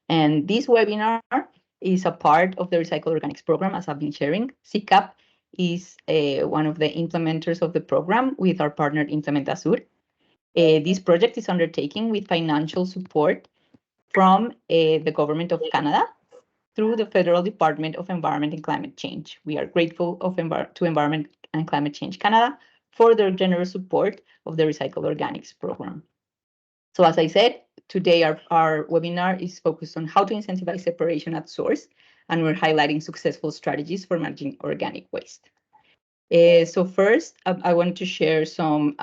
And this webinar is a part of the Recycle Organics program, as I've been sharing. CCAP is one of the implementers of the program with our partner Implementa Sur. This project is undertaken with financial support from the Government of Canada through the Federal Department of Environment and Climate Change. We are grateful to Environment and Climate Change Canada for their generous support of the Recycle Organics program. So as I said, today our webinar is focused on how to incentivize separation at source, and we're highlighting successful strategies for managing organic waste. So first, I want to share some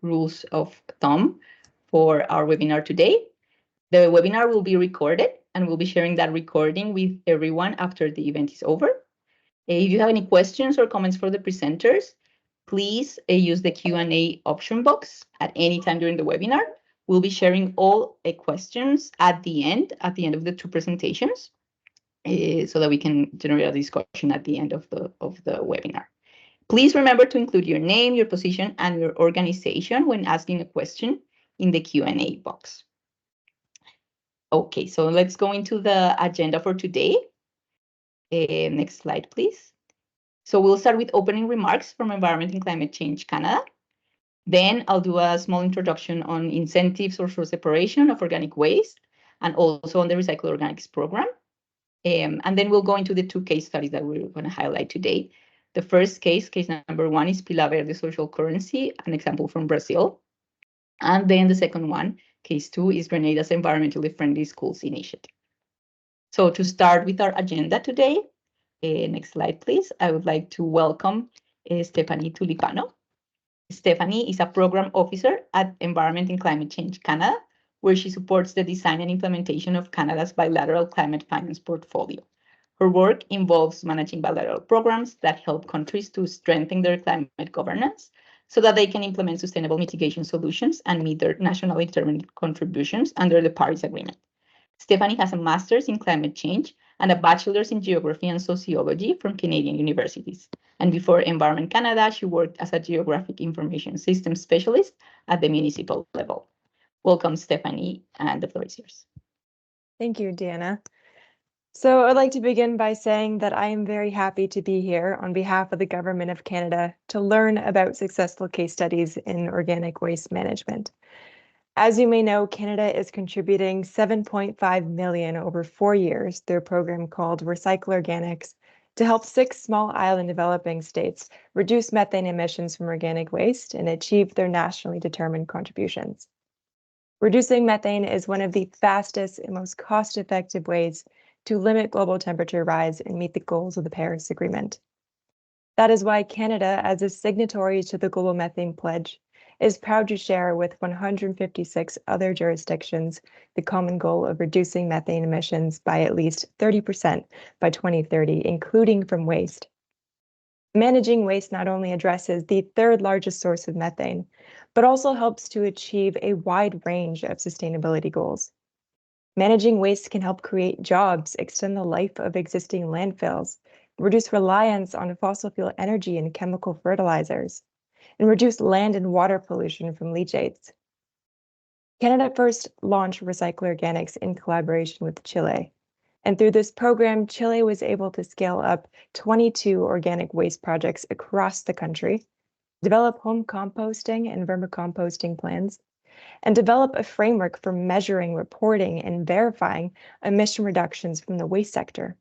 rules of thumb for our webinar today. The webinar will be recorded, and we'll be sharing that recording with everyone after the event is over. If you have any questions or comments for the presenters, please use the Q&A option box at any time during the webinar. We'll be sharing all questions at the end of the two presentations, so that we can generate a discussion at the end of the webinar. Please remember to include your name, your position, and your organization when asking a question in the Q&A box. Okay, so let's go into the agenda for today. Next slide, please. So we'll start with opening remarks from Environment and Climate Change Canada. Then I'll do a small introduction on incentives for separation of organic waste, and also on the Recycle Organics program. And then we'll go into the two case studies that we're going to highlight today. The first case number 1, is Pila Verde Social Currency, an example from Brazil. And then the second one, case 2, is Grenada's Environmentally Friendly Schools Initiative. So to start with our agenda today, next slide, please. I would like to welcome Stephanie Tulipano. Stephanie is a program officer at Environment and Climate Change Canada, where she supports the design and implementation of Canada's bilateral climate finance portfolio. Her work involves managing bilateral programs that help countries to strengthen their climate governance so that they can implement sustainable mitigation solutions and meet their nationally determined contributions under the Paris Agreement. Stephanie has a master's in climate change and a bachelor's in geography and sociology from Canadian universities. And before Environment Canada, she worked as a geographic information systems specialist at the municipal level. Welcome, Stephanie, and the floor is yours. Thank you, Deanna. So I'd like to begin by saying that I am very happy to be here on behalf of the Government of Canada to learn about successful case studies in organic waste management. As you may know, Canada is contributing $7.5 million over 4 years through a program called Recycle Organics to help 6 small island developing states reduce methane emissions from organic waste and achieve their nationally determined contributions. Reducing methane is one of the fastest and most cost-effective ways to limit global temperature rise and meet the goals of the Paris Agreement. That is why Canada, as a signatory to the Global Methane Pledge, is proud to share with 156 other jurisdictions the common goal of reducing methane emissions by at least 30% by 2030, including from waste. Managing waste not only addresses the 3rd largest source of methane, but also helps to achieve a wide range of sustainability goals. Managing waste can help create jobs, extend the life of existing landfills, reduce reliance on fossil fuel energy and chemical fertilizers, and reduce land and water pollution from leachates. Canada first launched Recycle Organics in collaboration with Chile. And through this program, Chile was able to scale up 22 organic waste projects across the country, develop home composting and vermicomposting plans, and develop a framework for measuring, reporting, and verifying emission reductions from the waste sector.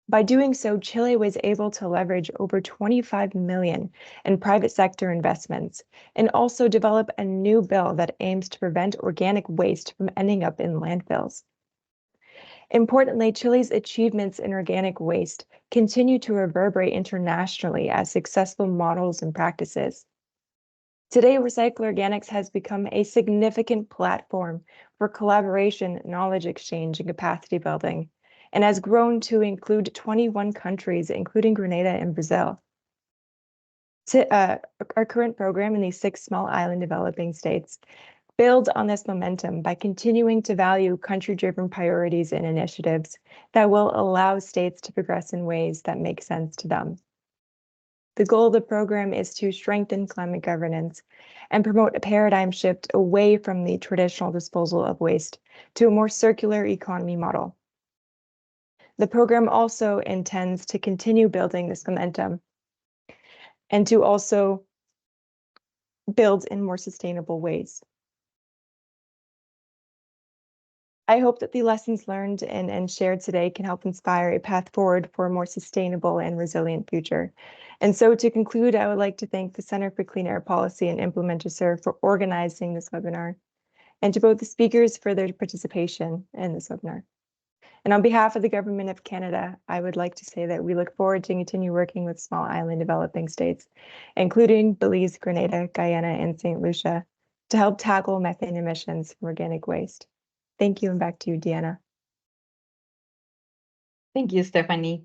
By doing so, Chile was able to leverage over $25 million in private sector investments and also develop a new bill that aims to prevent organic waste from ending up in landfills. Importantly, Chile's achievements in organic waste continue to reverberate internationally as successful models and practices. Today, Recycle Organics has become a significant platform for collaboration, knowledge exchange, and capacity building, and has grown to include 21 countries, including Grenada and Brazil. Our current program in these 6 small island developing states builds on this momentum by continuing to value country-driven priorities and initiatives that will allow states to progress in ways that make sense to them. The goal of the program is to strengthen climate governance and promote a paradigm shift away from the traditional disposal of waste to a more circular economy model. The program also intends to continue building this momentum and to also build in more sustainable ways. I hope that the lessons learned and shared today can help inspire a path forward for a more sustainable and resilient future. And so to conclude, I would like to thank the Center for Clean Air Policy and Implementer Serve for organizing this webinar, and to both the speakers for their participation in this webinar. And on behalf of the Government of Canada, I would like to say that we look forward to continue working with small island developing states, including Belize, Grenada, Guyana, and St. Lucia, to help tackle methane emissions from organic waste. Thank you, and back to you, Deanna. Thank you, Stephanie.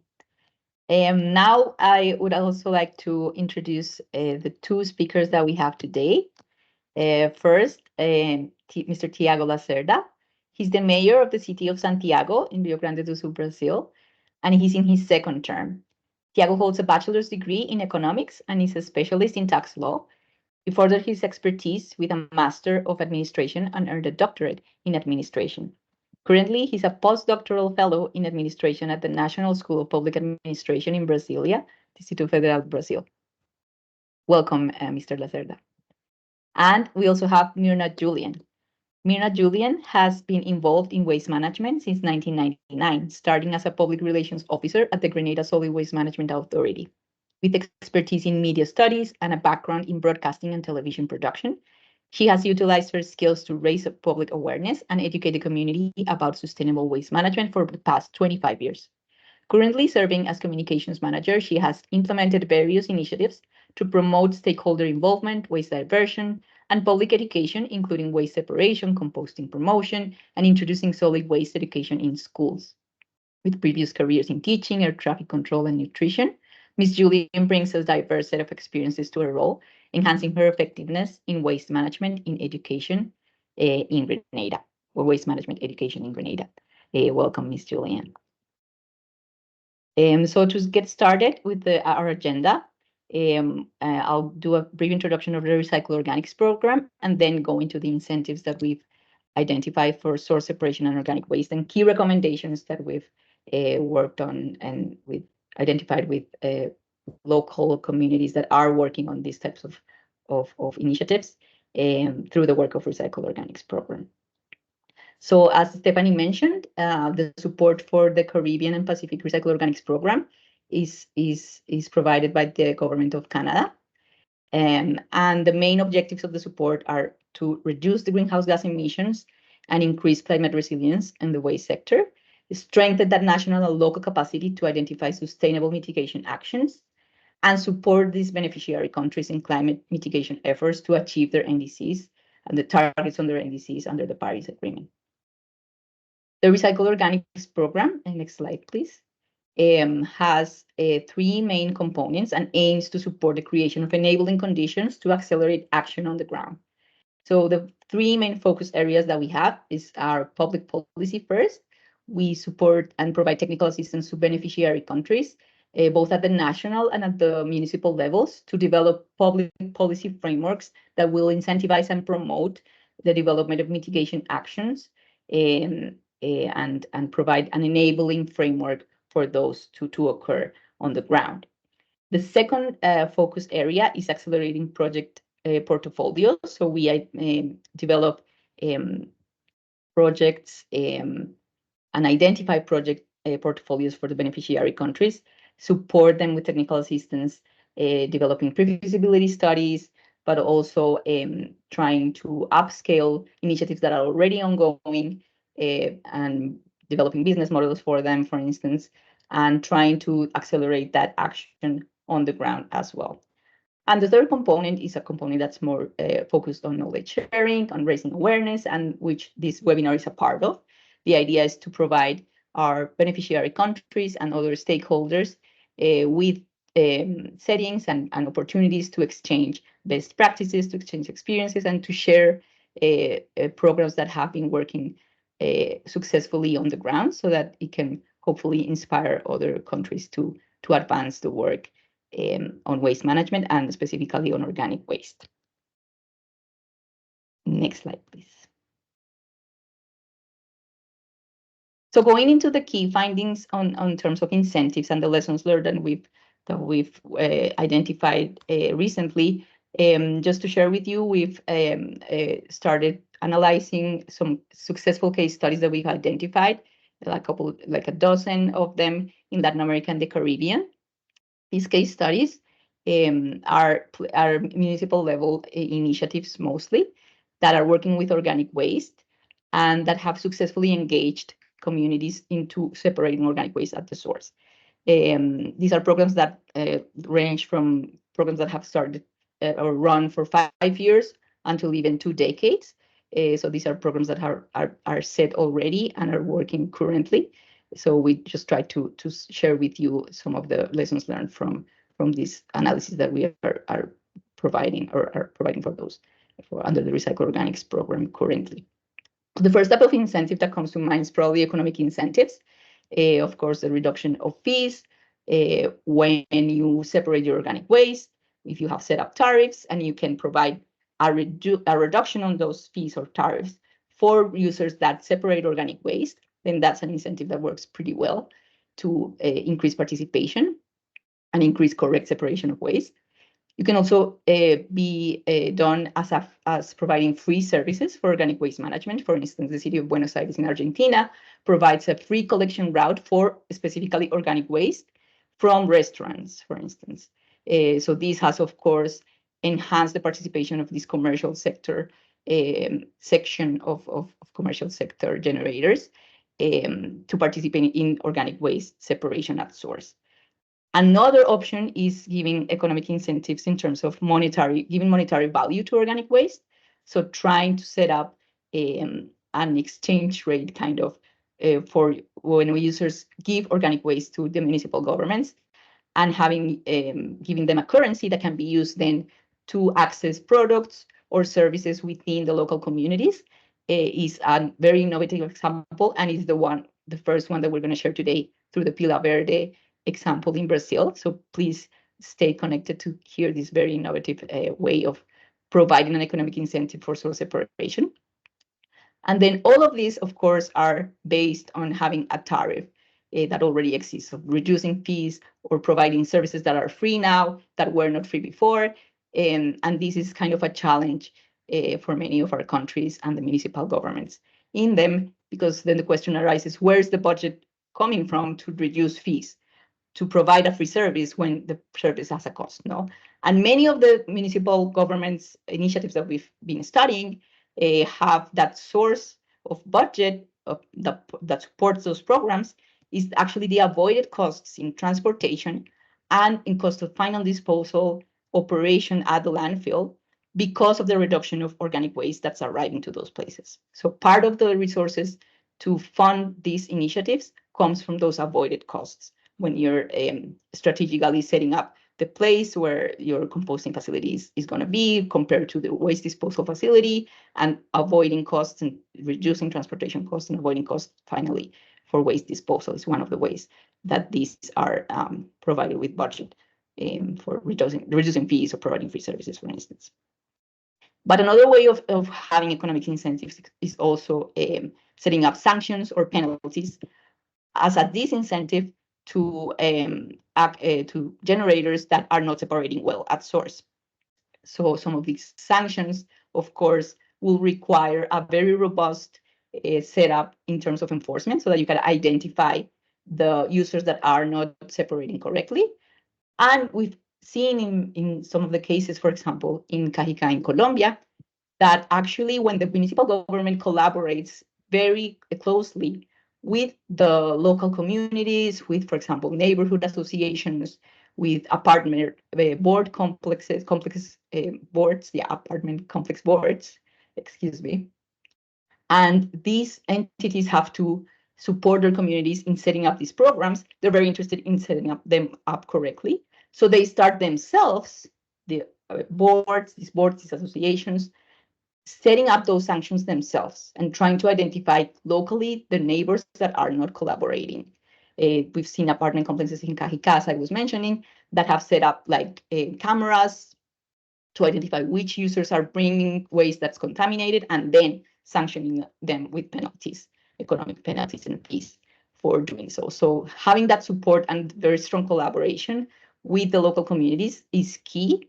Now I would also like to introduce the two speakers that we have today. First, Mr. Tiago Lacerda. He's the mayor of the city of Santiago in Rio Grande do Sul, Brazil, and he's in his second term. Tiago holds a bachelor's degree in economics and is a specialist in tax law. He furthered his expertise with a Master of Administration and earned a doctorate in administration. Currently, he's a postdoctoral fellow in administration at the National School of Public Administration in Brasilia, Distrito Federal, Brazil. Welcome, Mr. Lacerda. And we also have Myrna Julien. Myrna Julien has been involved in waste management since 1999, starting as a public relations officer at the Grenada Solid Waste Management Authority. With expertise in media studies and a background in broadcasting and television production, she has utilized her skills to raise public awareness and educate the community about sustainable waste management for the past 25 years. Currently serving as communications manager, she has implemented various initiatives to promote stakeholder involvement, waste diversion, and public education, including waste separation, composting promotion, and introducing solid waste education in schools. With previous careers in teaching, air traffic control, and nutrition, Ms. Julien brings a diverse set of experiences to her role, enhancing her effectiveness in waste management in education in Grenada, or waste management education in Grenada. Welcome, Ms. Julien. So to get started with our agenda, I'll do a brief introduction of the Recycle Organics program and then go into the incentives that we've identified for source separation and organic waste and key recommendations that we've worked on and we've identified with local communities that are working on these types of initiatives through the work of Recycle Organics program. So as Stephanie mentioned, the support for the Caribbean and Pacific Recycle Organics program is provided by the Government of Canada. And the main objectives of the support are to reduce the greenhouse gas emissions and increase climate resilience in the waste sector, strengthen that national and local capacity to identify sustainable mitigation actions, and support these beneficiary countries in climate mitigation efforts to achieve their NDCs and the targets on their NDCs under the Paris Agreement. The Recycle Organics program, next slide, please, has three main components and aims to support the creation of enabling conditions to accelerate action on the ground. So the three main focus areas that we have is our public policy first. We support and provide technical assistance to beneficiary countries, both at the national and at the municipal levels, to develop public policy frameworks that will incentivize and promote the development of mitigation actions and provide an enabling framework for those to occur on the ground. The second focus area is accelerating project portfolios. So we develop projects and identify project portfolios for the beneficiary countries, support them with technical assistance, developing pre-feasibility studies, but also trying to upscale initiatives that are already ongoing and developing business models for them, for instance, and trying to accelerate that action on the ground as well. And the third component is a component that's more focused on knowledge sharing, on raising awareness, and which this webinar is a part of. The idea is to provide our beneficiary countries and other stakeholders with settings and opportunities to exchange best practices, to exchange experiences, and to share programs that have been working successfully on the ground so that it can hopefully inspire other countries to advance the work on waste management and specifically on organic waste. Next slide, please. So going into the key findings on terms of incentives and the lessons learned that we've identified recently, just to share with you, we've started analyzing some successful case studies that we've identified, like a dozen of them in Latin America and the Caribbean. These case studies are municipal level initiatives mostly that are working with organic waste and that have successfully engaged communities into separating organic waste at the source. These are programs that range from programs that have started or run for 5 years until even 2 decades. So these are programs that are set already and are working currently. So we just try to share with you some of the lessons learned from this analysis that we are providing for those under the Recycle Organics program currently. The first type of incentive that comes to mind is probably economic incentives. Of course, the reduction of fees when you separate your organic waste, if you have set up tariffs and you can provide a reduction on those fees or tariffs for users that separate organic waste, then that's an incentive that works pretty well to increase participation and increase correct separation of waste. You can also be done as providing free services for organic waste management. For instance, the city of Buenos Aires in Argentina provides a free collection route for specifically organic waste from restaurants, for instance. So this has, of course, enhanced the participation of this commercial sector section of commercial sector generators to participate in organic waste separation at source. Another option is giving economic incentives in terms of giving monetary value to organic waste. So trying to set up an exchange rate kind of for when users give organic waste to the municipal governments and giving them a currency that can be used then to access products or services within the local communities is a very innovative example, and is the first one that we're going to share today through the Pila Verde example in Brazil. So please stay connected to hear this very innovative way of providing an economic incentive for source separation. And then all of these, of course, are based on having a tariff that already exists, so reducing fees or providing services that are free now that were not free before. And this is kind of a challenge for many of our countries and the municipal governments in them, because then the question arises, where's the budget coming from to reduce fees, to provide a free service when the service has a cost, no? And many of the municipal governments initiatives that we've been studying have that source of budget that supports those programs is actually the avoided costs in transportation and in cost of final disposal operation at the landfill because of the reduction of organic waste that's arriving to those places. So part of the resources to fund these initiatives comes from those avoided costs when you're strategically setting up the place where your composting facilities is going to be compared to the waste disposal facility, and avoiding costs and reducing transportation costs and avoiding costs finally for waste disposal is one of the ways that these are provided with budget for reducing fees or providing free services, for instance. But another way of having economic incentives is also setting up sanctions or penalties as a disincentive to generators that are not separating well at source. So some of these sanctions, of course, will require a very robust setup in terms of enforcement so that you can identify the users that are not separating correctly. And we've seen in some of the cases, for example, in Cajica in Colombia, that actually when the municipal government collaborates very closely with the local communities, with, for example, neighborhood associations, with apartment apartment complex boards, excuse me. And these entities have to support their communities in setting up these programs. They're very interested in setting them up correctly. So they start themselves, the these associations, setting up those sanctions themselves and trying to identify locally the neighbors that are not collaborating. We've seen apartment complexes in Cajicas, I was mentioning, that have set up like cameras to identify which users are bringing waste that's contaminated and then sanctioning them with penalties, economic penalties and fees for doing so. So having that support and very strong collaboration with the local communities is key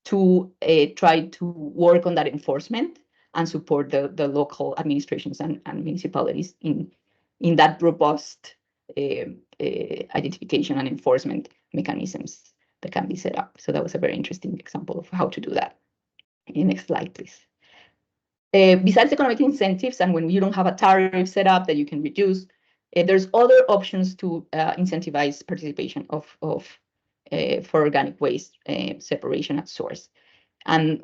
to try to work on that enforcement and support the local administrations and municipalities in that robust identification and enforcement mechanisms that can be set up. So that was a very interesting example of how to do that. Next slide, please. Besides economic incentives, and when you don't have a tariff set up that you can reduce, there's other options to incentivize participation for organic waste separation at source. And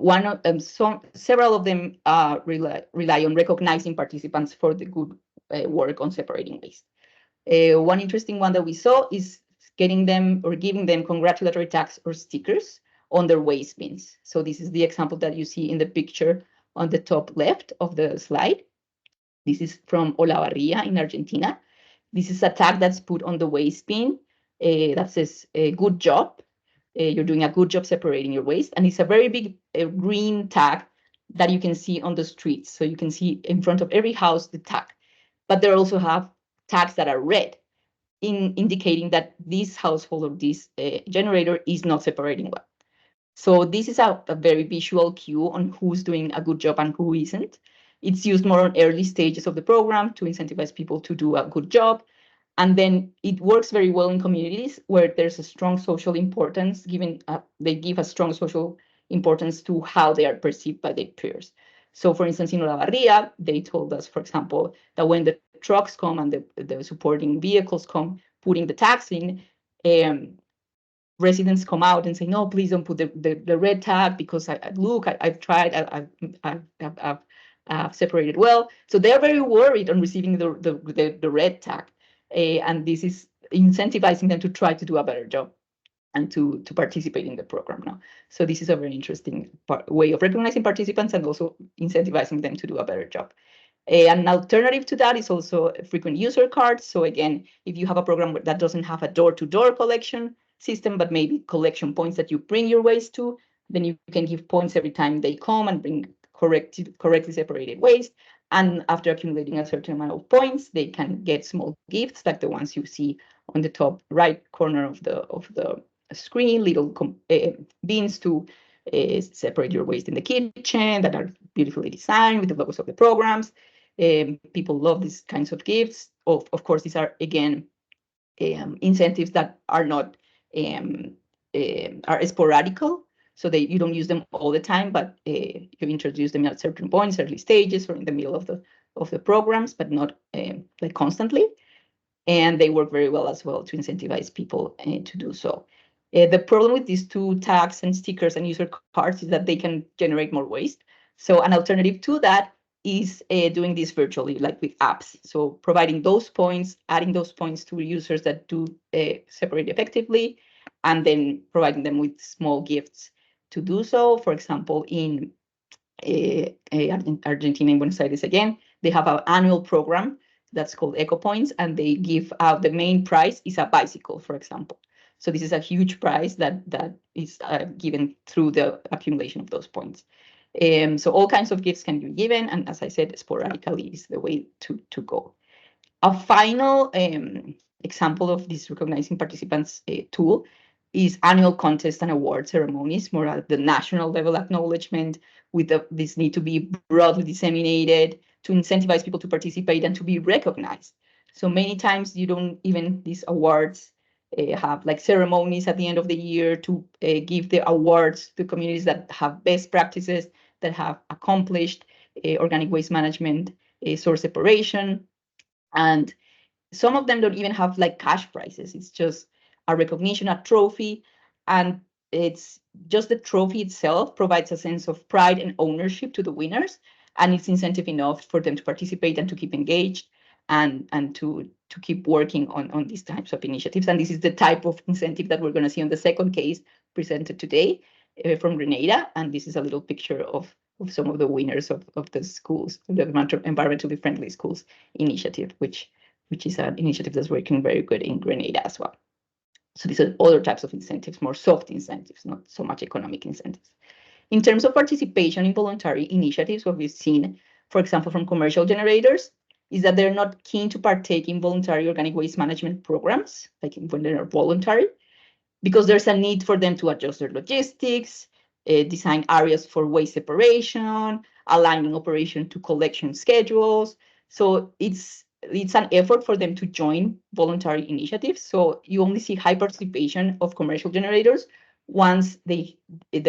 several of them rely on recognizing participants for the good work on separating waste. One interesting one that we saw is getting them or giving them congratulatory tags or stickers on their waste bins. So this is the example that you see in the picture on the top left of the slide. This is from Olavarria in Argentina. This is a tag that's put on the waste bin that says, good job. You're doing a good job separating your waste. And it's a very big green tag that you can see on the streets. So you can see in front of every house the tag. But they also have tags that are red, indicating that this household or this generator is not separating well. So this is a very visual cue on who's doing a good job and who isn't. It's used more on early stages of the program to incentivize people to do a good job. And then it works very well in communities where there's a strong social importance, they give a strong social importance to how they are perceived by their peers. So for instance, in Olavarria, they told us, for example, that when the trucks come and the supporting vehicles come, putting the tags in, residents come out and say, no, please don't put the red tag because I've tried, I've separated well. So they're very worried on receiving the red tag. And this is incentivizing them to try to do a better job and to participate in the program now. So this is a very interesting way of recognizing participants and also incentivizing them to do a better job. An alternative to that is also frequent user cards. So again, if you have a program that doesn't have a door-to-door collection system, but maybe collection points that you bring your waste to, then you can give points every time they come and bring correctly separated waste. And after accumulating a certain amount of points, they can get small gifts like the ones you see on the top right corner of the screen, little bins to separate your waste in the kitchen that are beautifully designed with the logos of the programs. People love these kinds of gifts. Of course, these are, again, incentives that are not are sporadical. So you don't use them all the time, but you introduce them at certain points, early stages, or in the middle of the programs, but not like constantly. And they work very well as well to incentivize people to do so. The problem with these two tags and stickers and user cards is that they can generate more waste. So an alternative to that is doing this virtually, like with apps. So providing those points, adding those points to users that do separate effectively, and then providing them with small gifts to do so. For example, in Argentina, in Buenos Aires again, they have an annual program that's called Eco Points, and they give out, the main prize is a bicycle, for example. So this is a huge prize that is given through the accumulation of those points. So all kinds of gifts can be given, and as I said, sporadically is the way to go. A final example of this recognizing participants tool is annual contests and award ceremonies, more at the national level acknowledgement, with this need to be broadly disseminated to incentivize people to participate and to be recognized. So many times you don't even, these awards have like ceremonies at the end of the year to give the awards to communities that have best practices, that have accomplished organic waste management, source separation. And some of them don't even have like cash prizes. It's just a recognition, a trophy. And it's just the trophy itself provides a sense of pride and ownership to the winners. And it's incentive enough for them to participate and to keep engaged and to keep working on these types of initiatives. And this is the type of incentive that we're going to see on the second case presented today from Grenada. And this is a little picture of some of the winners of the schools, the environmentally friendly schools initiative, which which is an initiative that's working very good in Grenada as well. So these are other types of incentives, more soft incentives, not so much economic incentives. In terms of participation in voluntary initiatives, what we've seen, for example, from commercial generators, is that they're not keen to partake in voluntary organic waste management programs, like when they're voluntary, because there's a need for them to adjust their logistics, design areas for waste separation, aligning operation to collection schedules. So it's an effort for them to join voluntary initiatives. So you only see high participation of commercial generators once the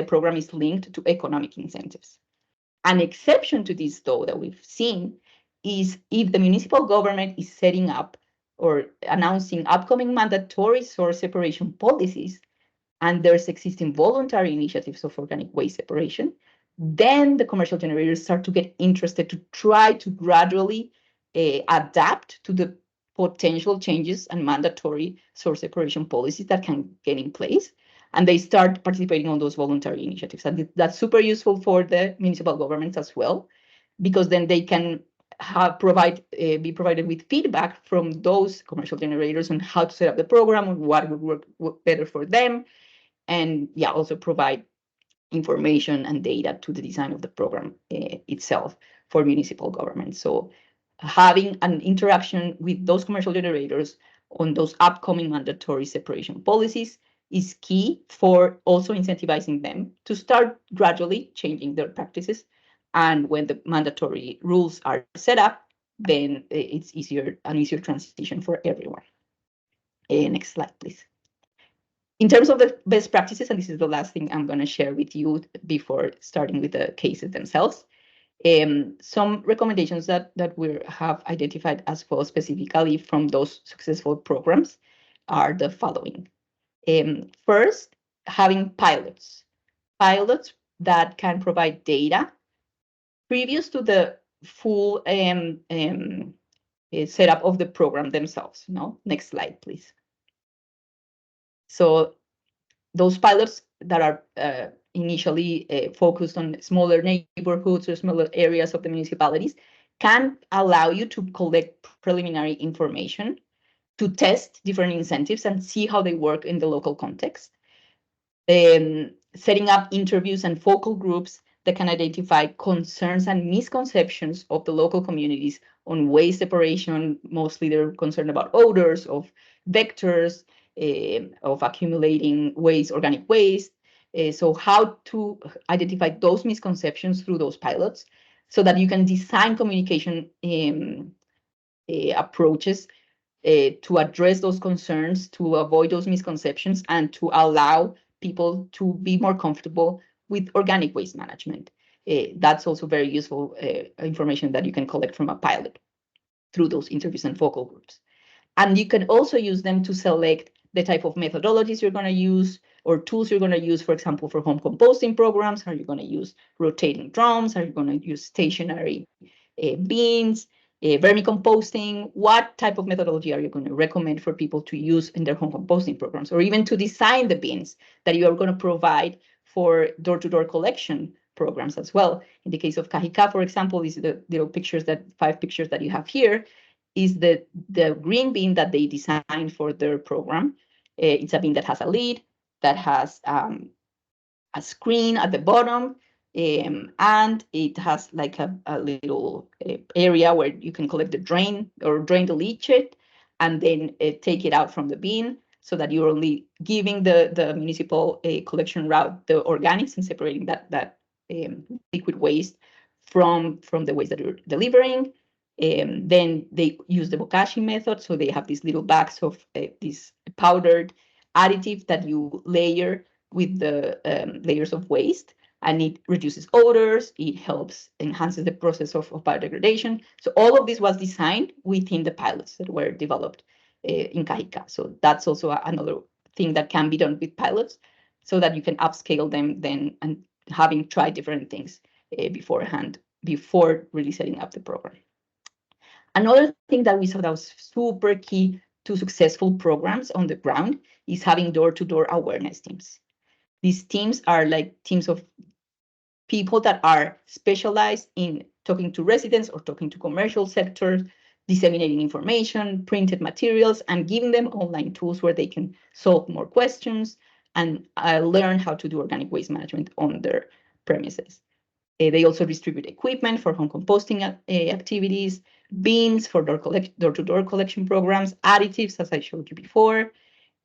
program is linked to economic incentives. An exception to this, though, that we've seen is if the municipal government is setting up or announcing upcoming mandatory source separation policies, and there's existing voluntary initiatives of organic waste separation, then the commercial generators start to get interested to try to gradually adapt to the potential changes and mandatory source separation policies that can get in place. And they start participating on those voluntary initiatives. And that's super useful for the municipal governments as well, because then they can be provided with feedback from those commercial generators on how to set up the program, and what would work better for them, and also provide information and data to the design of the program itself for municipal government. So having an interaction with those commercial generators on those upcoming mandatory separation policies is key for also incentivizing them to start gradually changing their practices. And when the mandatory rules are set up, then it's an easier transition for everyone. Next slide, please. In terms of the best practices, and this is the last thing I'm going to share with you before starting with the cases themselves, some recommendations that we have identified as well specifically from those successful programs are the following. First, having pilots that can provide data previous to the full setup of the program themselves. No? Next slide, please. So those pilots that are initially focused on smaller neighborhoods or smaller areas of the municipalities can allow you to collect preliminary information, to test different incentives and see how they work in the local context. Setting up interviews and focal groups that can identify concerns and misconceptions of the local communities on waste separation. Mostly they're concerned about odors, of vectors, of accumulating waste, organic waste. So how to identify those misconceptions through those pilots so that you can design communication approaches to address those concerns, to avoid those misconceptions, and to allow people to be more comfortable with organic waste management. That's also very useful information that you can collect from a pilot through those interviews and focal groups. And you can also use them to select the type of methodologies you're going to use or tools you're going to use, for example, for home composting programs. Are you going to use rotating drums? Are you going to use stationary bins? Vermicomposting? What type of methodology are you going to recommend for people to use in their home composting programs, or even to design the bins that you are going to provide for door-to-door collection programs as well? In the case of Cajica, for example, these are the little pictures, 5 pictures that you have here, is the green bin that they designed for their program. It's a bin that has a lid, that has a screen at the bottom, and it has like a little area where you can collect the drain or drain the leachate and then take it out from the bin, so that you're only giving the municipal collection route the organics and separating that liquid waste from the waste that you're delivering. Then they use the bokashi method, so they have these little bags of this powdered additive that you layer with the layers of waste, and it reduces odors, it helps enhances the process of biodegradation. So all of this was designed within the pilots that were developed in Cajica. So that's also another thing that can be done with pilots, so that you can upscale them then, and having tried different things beforehand, before really setting up the program. Another thing that we saw that was super key to successful programs on the ground is having door-to-door awareness teams. These teams are like teams of people that are specialized in talking to residents or talking to commercial sectors disseminating information, printed materials, and giving them online tools where they can solve more questions and learn how to do organic waste management on their premises. They also distribute equipment for home composting activities, bins for door-to-door collection programs, additives, as I showed you before,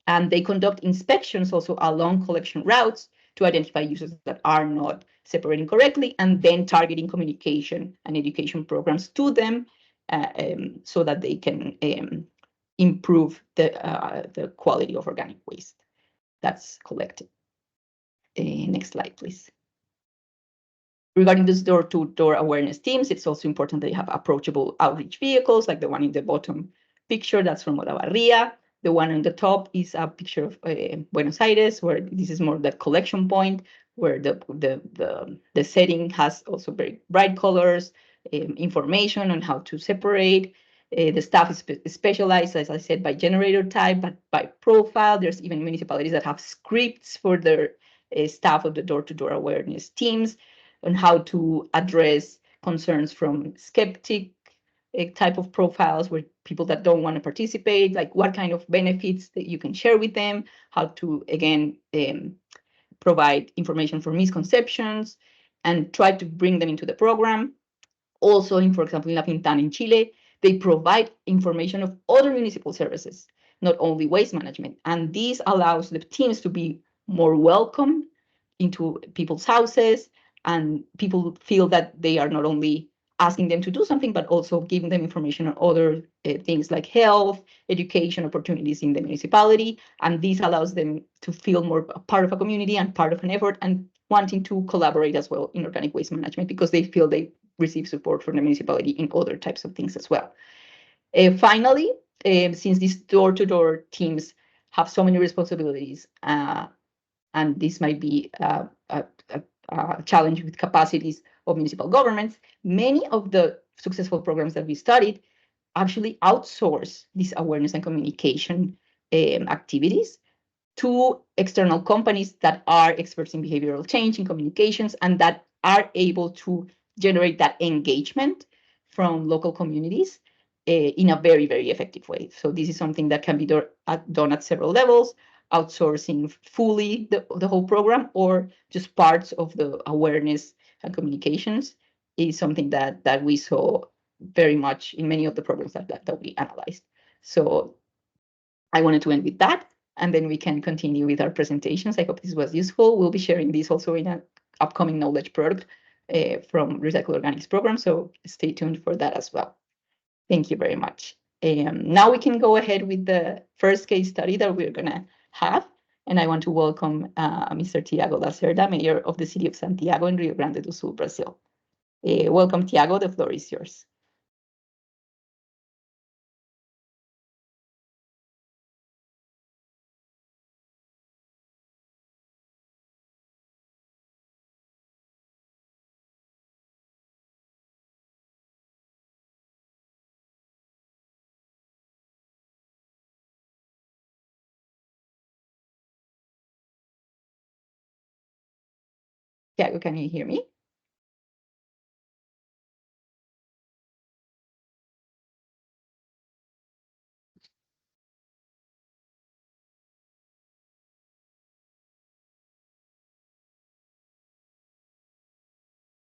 and they conduct inspections also along collection routes to identify users that are not separating correctly, and then targeting communication and education programs to them so that they can improve the quality of organic waste that's collected. Next slide, please. Regarding these door-to-door awareness teams, it's also important they have approachable outreach vehicles, like the one in the bottom picture, that's from Olavarria. The one on the top is a picture of Buenos Aires, where this is more the collection point, where the setting has also very bright colors, information on how to separate. The staff is specialized, as I said, by generator type, but by profile. There's even municipalities that have scripts for their staff of the door-to-door awareness teams on how to address concerns from skeptic type of profiles, where people that don't want to participate, like what kind of benefits that you can share with them, how to, again, provide information for misconceptions, and try to bring them into the program. Also, for example, in La Pintana in Chile, they provide information of other municipal services, not only waste management. And this allows the teams to be more welcome into people's houses, and people feel that they are not only asking them to do something, but also giving them information on other things like health, education opportunities in the municipality. And this allows them to feel more a part of a community and part of an effort, and wanting to collaborate as well in organic waste management, because they feel they receive support from the municipality in other types of things as well. Finally, since these door-to-door teams have so many responsibilities, and this might be a challenge with capacities of municipal governments, many of the successful programs that we studied actually outsource these awareness and communication activities to external companies that are experts in behavioral change, in communications, and that are able to generate that engagement from local communities in a very, very effective way. So this is something that can be done at several levels, outsourcing fully the whole program, or just parts of the awareness and communications is something that we saw very much in many of the programs that we analyzed. So I wanted to end with that, and then we can continue with our presentations. I hope this was useful. We'll be sharing this also in an upcoming knowledge product from Recycle Organics program, so stay tuned for that as well. Thank you very much. Now we can go ahead with the first case study that we're going to have, and I want to welcome Mr. Tiago Lacerda, Mayor of the City of Santiago in Rio Grande do Sul, Brazil. Welcome, Tiago. The floor is yours. Tiago, can you hear me?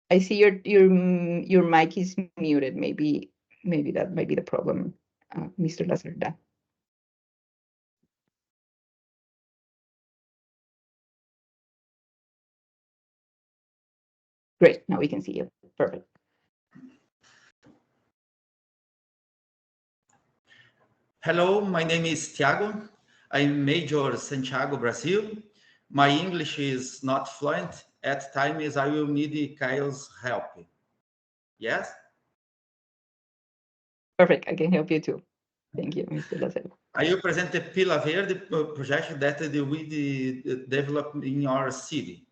I see your mic is muted. Maybe that might be the problem, Mr. Lacerda. Great. Now we can see you. Perfect. Hello, my name is Tiago. I'm Major Santiago, Brazil. My English is not fluent. At times, I will need Kyle's help. Yes? Perfect. I can help you too. Thank you, Mr. Lacerda. I will present the Pila Verde project that we developed in our city.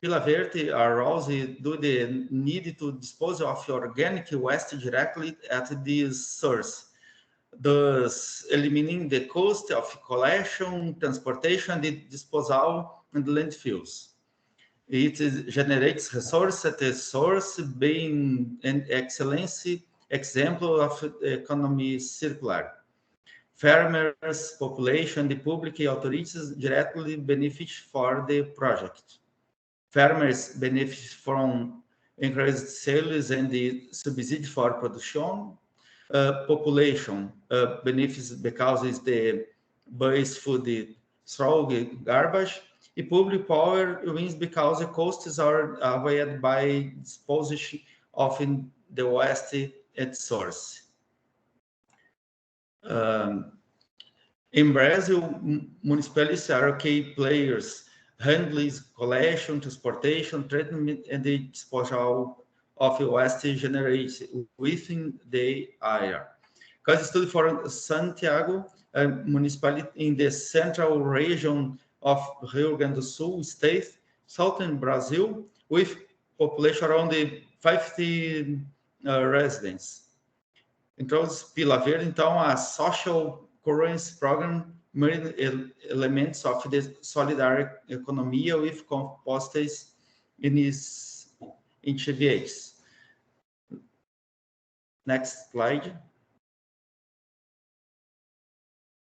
Pila Verde arose due the need to dispose of organic waste directly at this source, thus eliminating the cost of collection, transportation, and disposal, and landfills. It generates resources at the source, being an excellence example of economy circular. Farmers, population, and the public authorities directly benefit for the project. Farmers benefit from increased sales and the subsidy for production. Population benefits because it's the base for the straw garbage. The public power wins because the costs are avoided by disposition of in the waste at source. In Brazil, municipalities are key players, handling collection, transportation, treatment, and the disposal of waste generated within the area. Case study for Santiago, a municipality in the central region of Rio Grande do Sul state, southern Brazil, with population around 50 residents. Introduce Pila Verde, então, a social currency program merged elements of the solidary economy with compostes in its Incentivize. Next slide.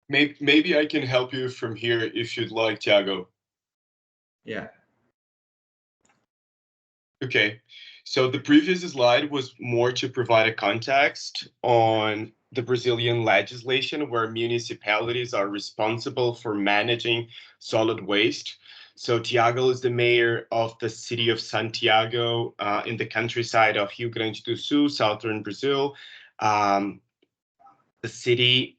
Maybe I can help you from here if you'd like, Tiago. Yeah. Okay, so the previous slide was more to provide a context on the Brazilian legislation where municipalities are responsible for managing solid waste. So Tiago is the mayor of the city of Santiago in the countryside of Rio Grande do Sul, southern Brazil. The city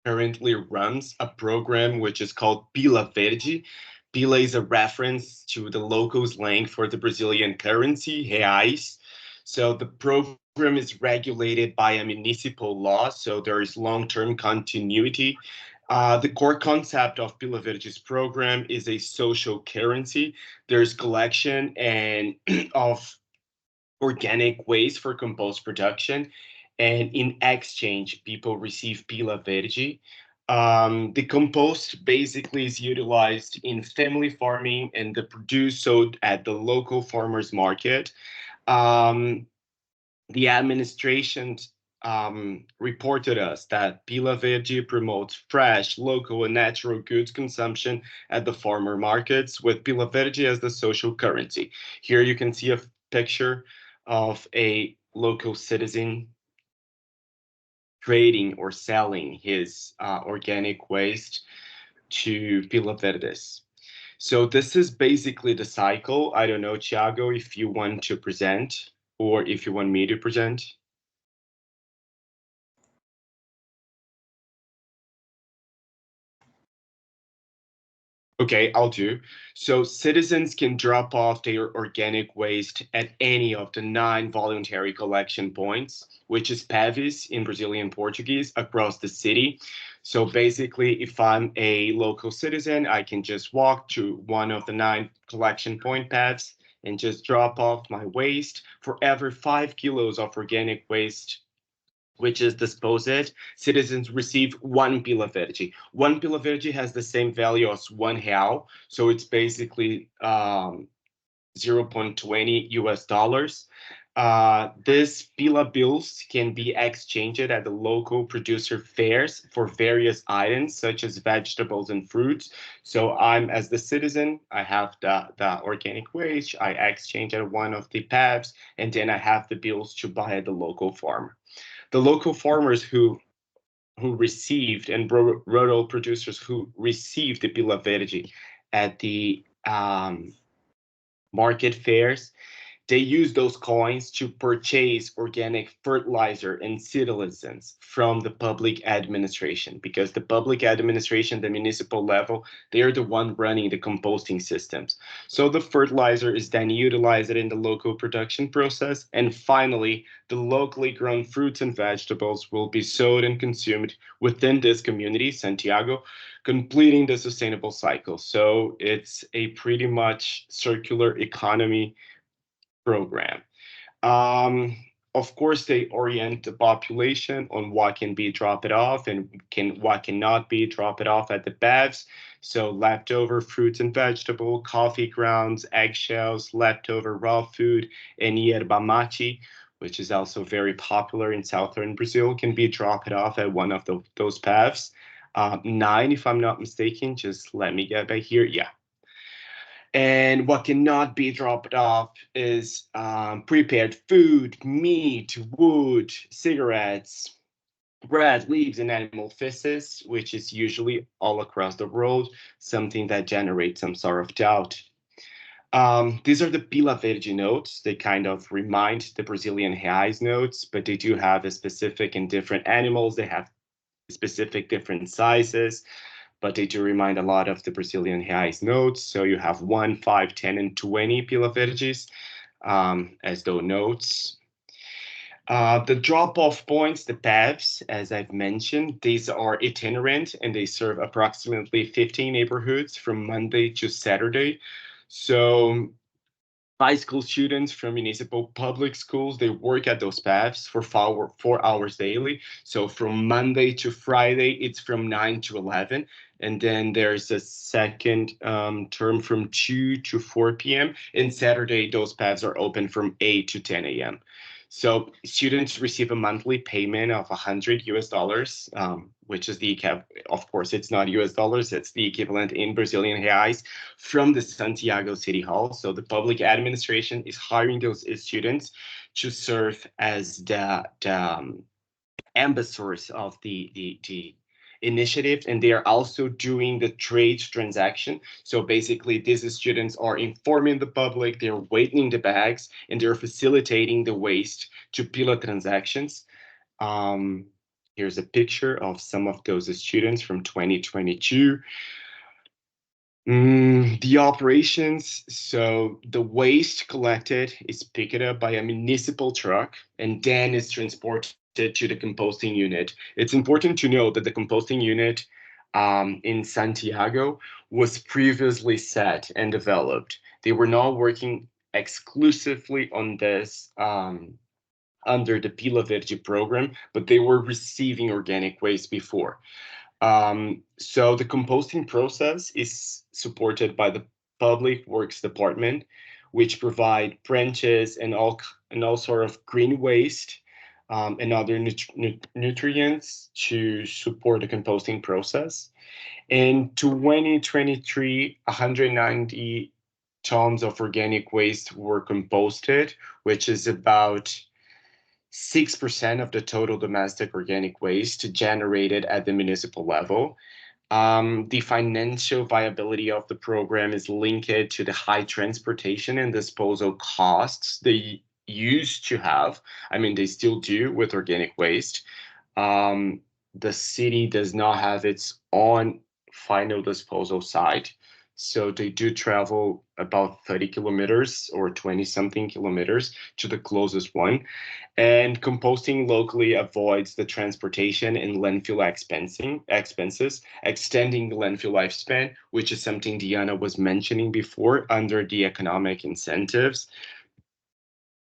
currently runs a program which is called Pila Verde. Pila is a reference to the local slang for the Brazilian currency, reais. So the program is regulated by a municipal law, so there is long-term continuity. The core concept of Pila Verde's program is a social currency. There's collection and of organic waste for compost production, and in exchange, people receive Pila Verde. The compost basically is utilized in family farming and the produce sold at the local farmers market. The administration reported us that Pila Verde promotes fresh, local, and natural goods consumption at the farmer markets with Pila Verde as the social currency. Here you can see a picture of a local citizen trading or selling his organic waste to Pila Verdes. So this is basically the cycle. I don't know, Tiago, if you want to present or if you want me to present. Okay, I'll do. So citizens can drop off their organic waste at any of the 9 voluntary collection points, which is PEVs in Brazilian Portuguese, across the city. So basically, if I'm a local citizen, I can just walk to one of the 9 collection point PEVs and just drop off my waste. For every 5 kilos of organic waste which is disposed, citizens receive 1 Pila Verde. 1 Pila Verde has the same value as R$1, so it's basically 0.20 US dollars. This Pila bills can be exchanged at the local producer fairs for various items such as vegetables and fruits. So I'm, as the citizen, I have the organic waste, I exchange at one of the PEVs, and then I have the bills to buy at the local farmer. The local farmers who received and rural producers who received the Pila Verde at the market fairs, they use those coins to purchase organic fertilizer and seedlings from the public administration, because the public administration, the municipal level, they are the one running the composting systems. So the fertilizer is then utilized in the local production process. And finally, the locally grown fruits and vegetables will be sold and consumed within this community, Santiago, completing the sustainable cycle. So it's a pretty much circular economy program. Of course, they orient the population on what can be dropped off and what cannot be dropped off at the PEVs. So leftover fruits and vegetable, coffee grounds, eggshells, leftover raw food, and yerba mate, which is also very popular in southern Brazil, can be dropped off at one of those paths. 9, if I'm not mistaken, just let me get back here. Yeah. And what cannot be dropped off is prepared food, meat, wood, cigarettes, bread, leaves, and animal feces, which is usually all across the world, something that generates some sort of doubt. These are the Pila Verde notes. They kind of remind the Brazilian reais notes, but they do have a specific and different animals. They have specific different sizes, but they do remind a lot of the Brazilian reais notes. So you have 1, 5, 10, and 20 Pila Verdes as those notes. The drop-off points, the paths, as I've mentioned, these are itinerant and they serve approximately 15 neighborhoods from Monday to Saturday. So high school students from municipal public schools, they work at those paths for 4 hours daily. So from Monday to Friday, it's from 9 to 11. And then there's a second term from 2 to 4 p.m. And Saturday, those paths are open from 8 to 10 a.m. So students receive a monthly payment of $100, which is the, of course, it's not US dollars, it's the equivalent in Brazilian reais from the Santiago City Hall. So the public administration is hiring those students to serve as the ambassadors of the initiative, and they are also doing the trade transaction. So basically, these students are informing the public, they're weighing the bags, and they're facilitating the waste to Pila transactions. Here's a picture of some of those students from 2022. The operations, so the waste collected is picked up by a municipal truck and then is transported to the composting unit. It's important to know that the composting unit in Santiago was previously set and developed. They were not working exclusively on this under the Pila Verde program, but they were receiving organic waste before. So the composting process is supported by the Public Works Department, which provide branches and all sort of green waste and other nutrients to support the composting process. In 2023, 190 tons of organic waste were composted, which is about 6% of the total domestic organic waste generated at the municipal level. The financial viability of the program is linked to the high transportation and disposal costs they used to have. I mean, they still do with organic waste. The city does not have its own final disposal site. So they do travel about 30 kilometers or 20-something kilometers to the closest one. And composting locally avoids the transportation and landfill expenses, extending the landfill lifespan, which is something Diana was mentioning before under the economic incentives.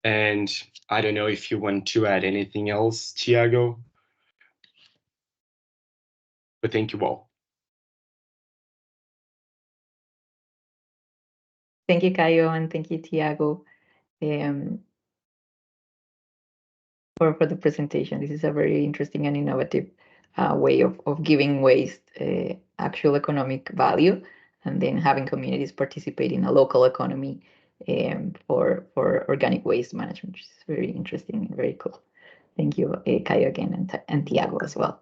And I don't know if you want to add anything else, Tiago. But thank you all. Thank you, Caio, and thank you, Tiago, for the presentation. This is a very interesting and innovative way of giving waste actual economic value, and then having communities participate in a local economy for organic waste management, which is very interesting and very cool. Thank you, Caio, again, and Tiago as well.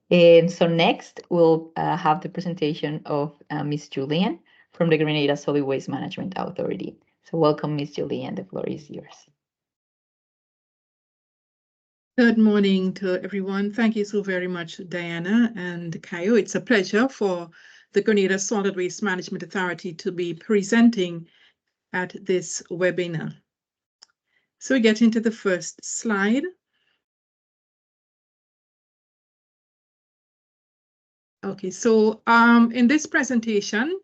So next, we'll have the presentation of Ms. Julien from the Grenada Solid Waste Management Authority. So welcome, Ms. Julien, the floor is yours. Good morning to everyone. Thank you so very much, Diana and Caio. It's a pleasure for the Grenada Solid Waste Management Authority to be presenting at this webinar. So we get into the first slide. Okay, so in this presentation,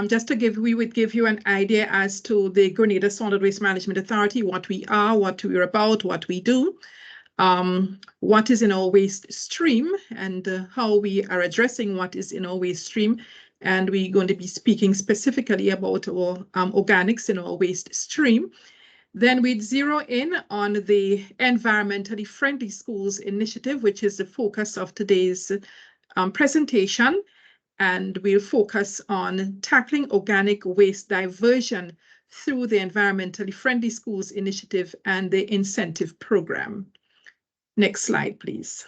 just to we would give you an idea as to the Grenada Solid Waste Management Authority, what we are, what we're about, what we do, what is in our waste stream, and how we are addressing what is in our waste stream. And we're going to be speaking specifically about our organics in our waste stream. Then we'd zero in on the environmentally friendly schools initiative, which is the focus of today's presentation. And we'll focus on tackling organic waste diversion through the environmentally friendly schools initiative and the incentive program. Next slide, please.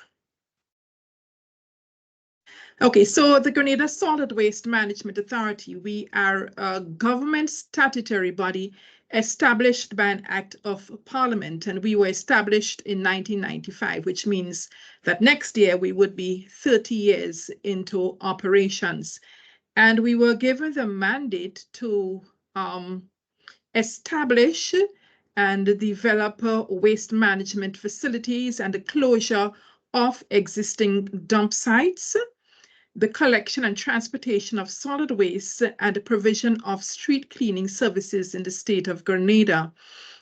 Okay, so the Grenada Solid Waste Management Authority, we are a government statutory body established by an act of parliament, and we were established in 1995, which means that next year we would be 30 years into operations. And we were given the mandate to establish and develop waste management facilities and the closure of existing dump sites, the collection and transportation of solid waste, and the provision of street cleaning services in the state of Grenada.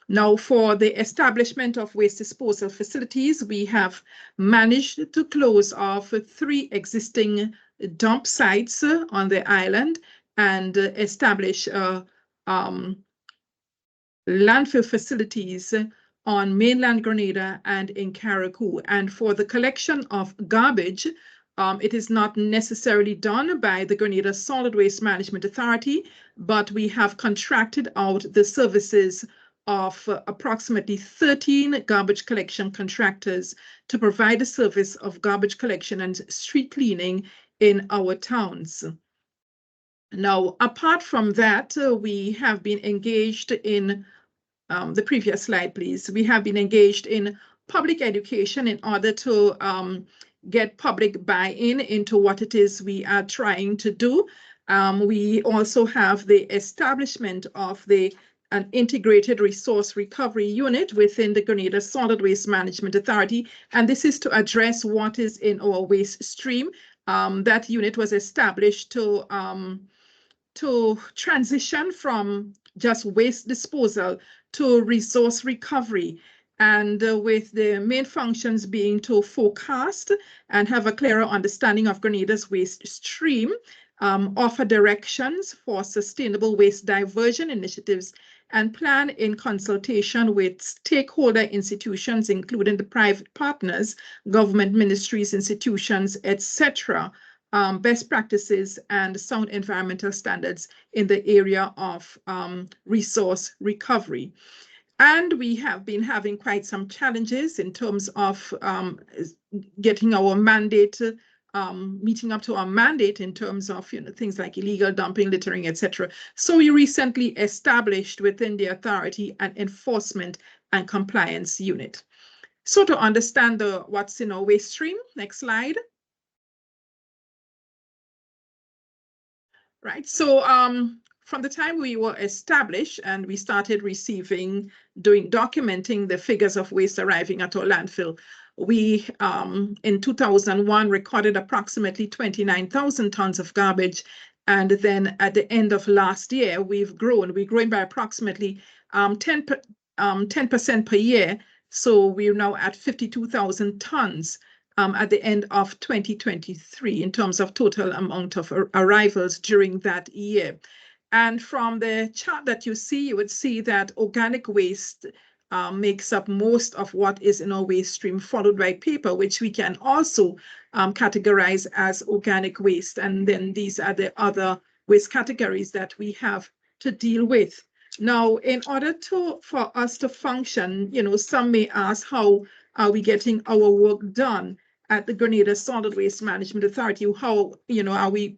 Now, for the establishment of waste disposal facilities, we have managed to close off 3 existing dump sites on the island and establish landfill facilities on mainland Grenada and in Carriacou. And for the collection of garbage, it is not necessarily done by the Grenada Solid Waste Management Authority, but we have contracted out the services of approximately 13 garbage collection contractors to provide the service of garbage collection and street cleaning in our towns. Now, apart from that, we have been engaged in, the previous slide, please. We have been engaged in public education in order to get public buy-in into what it is we are trying to do. We also have the establishment of an integrated resource recovery unit within the Grenada Solid Waste Management Authority, and this is to address what is in our waste stream. That unit was established to transition from just waste disposal to resource recovery, and with the main functions being to forecast and have a clearer understanding of Grenada's waste stream, offer directions for sustainable waste diversion initiatives, and plan in consultation with stakeholder institutions, including the private partners, government ministries, institutions, etc., best practices and sound environmental standards in the area of resource recovery. And we have been having quite some challenges in terms of getting our mandate, meeting up to our mandate in terms of things like illegal dumping, littering, etc. So we recently established within the authority an enforcement and compliance unit. So to understand what's in our waste stream, next slide. Right, so from the time we were established and we started documenting the figures of waste arriving at our landfill, we, in 2001, recorded approximately 29,000 tons of garbage. And then at the end of last year, we're growing by approximately 10% per year. So we're now at 52,000 tons at the end of 2023 in terms of total amount of arrivals during that year. And from the chart that you see, you would see that organic waste makes up most of what is in our waste stream, followed by paper, which we can also categorize as organic waste. And then these are the other waste categories that we have to deal with. Now, in order for us to function, some may ask, how are we getting our work done at the Grenada Solid Waste Management Authority? How, are we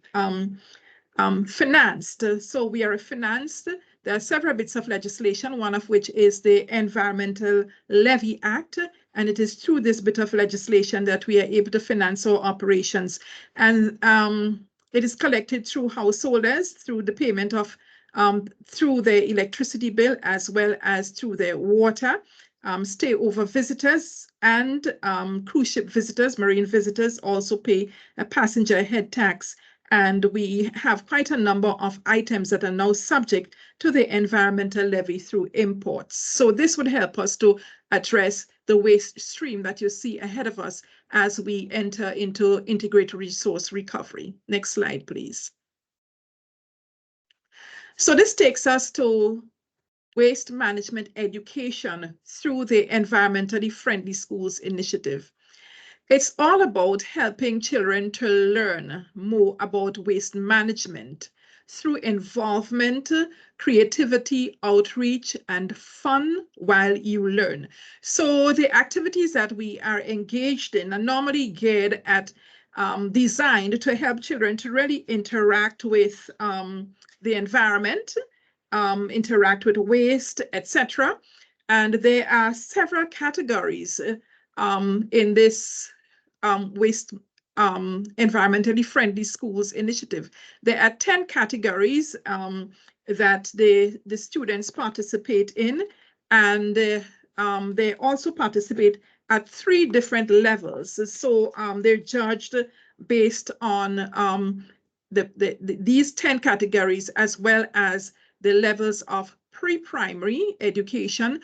financed? So we are financed. There are several bits of legislation, one of which is the Environmental Levy Act, and it is through this bit of legislation that we are able to finance our operations. And it is collected through householders, through the payment of, through the electricity bill, as well as through the water, stay-over visitors, and cruise ship visitors, marine visitors also pay a passenger head tax. And we have quite a number of items that are now subject to the environmental levy through imports. So this would help us to address the waste stream that you see ahead of us as we enter into integrated resource recovery. Next slide, please. So this takes us to waste management education through the Environmentally Friendly Schools initiative. It's all about helping children to learn more about waste management through involvement, creativity, outreach, and fun while you learn. So the activities that we are engaged in are normally geared at designed to help children to really interact with the environment, interact with waste, etc. And there are several categories in this waste environmentally friendly schools initiative. There are 10 categories that the students participate in, and they also participate at 3 different levels. So they're judged based on these 10 categories, as well as the levels of pre-primary education,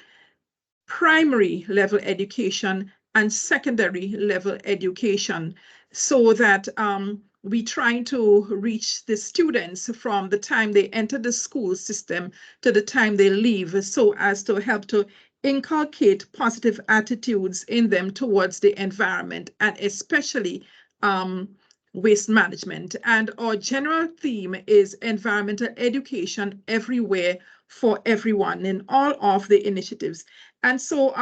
primary level education, and secondary level education, so that we try to reach the students from the time they enter the school system to the time they leave, so as to help to inculcate positive attitudes in them towards the environment, and especially waste management. And our general theme is environmental education everywhere for everyone in all of the initiatives. And so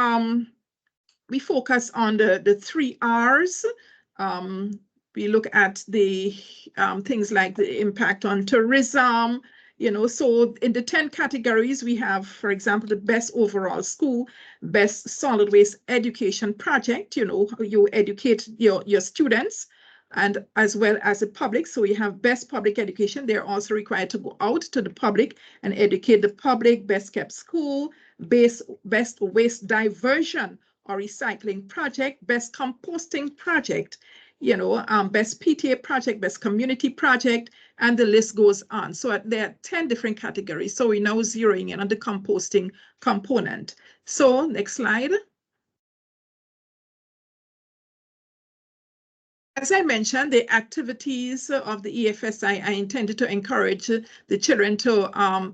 we focus on the 3 R's. We look at the things like the impact on tourism, you know. So in the 10 categories, we have, for example, the best overall school, best solid waste education project, you know, you educate your students, and as well as the public. So we have best public education. They're also required to go out to the public and educate the public. Best kept school, best waste diversion or recycling project, best composting project, you know, best PTA project, best community project, and the list goes on. So there are 10 different categories. So we're now zeroing in on the composting component. So next slide. As I mentioned, the activities of the EFSI are intended to encourage the children to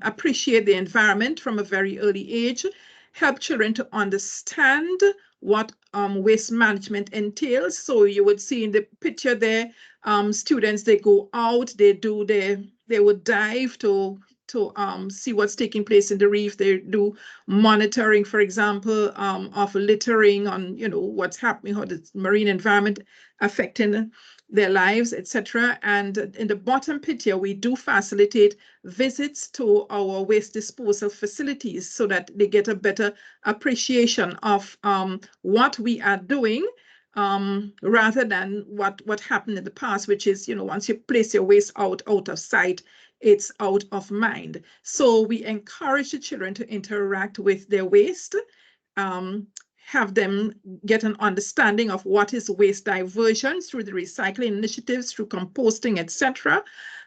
appreciate the environment from a very early age, help children to understand what waste management entails. So you would see in the picture there, students, they go out, they would dive to see what's taking place in the reef. They do monitoring, for example, of littering, on, you know, what's happening, how the marine environment affecting their lives, etc. And in the bottom picture, we do facilitate visits to our waste disposal facilities so that they get a better appreciation of what we are doing, rather than what happened in the past, which is, you know, once you place your waste out of sight, it's out of mind. So we encourage the children to interact with their waste, have them get an understanding of what is waste diversion through the recycling initiatives, through composting, etc.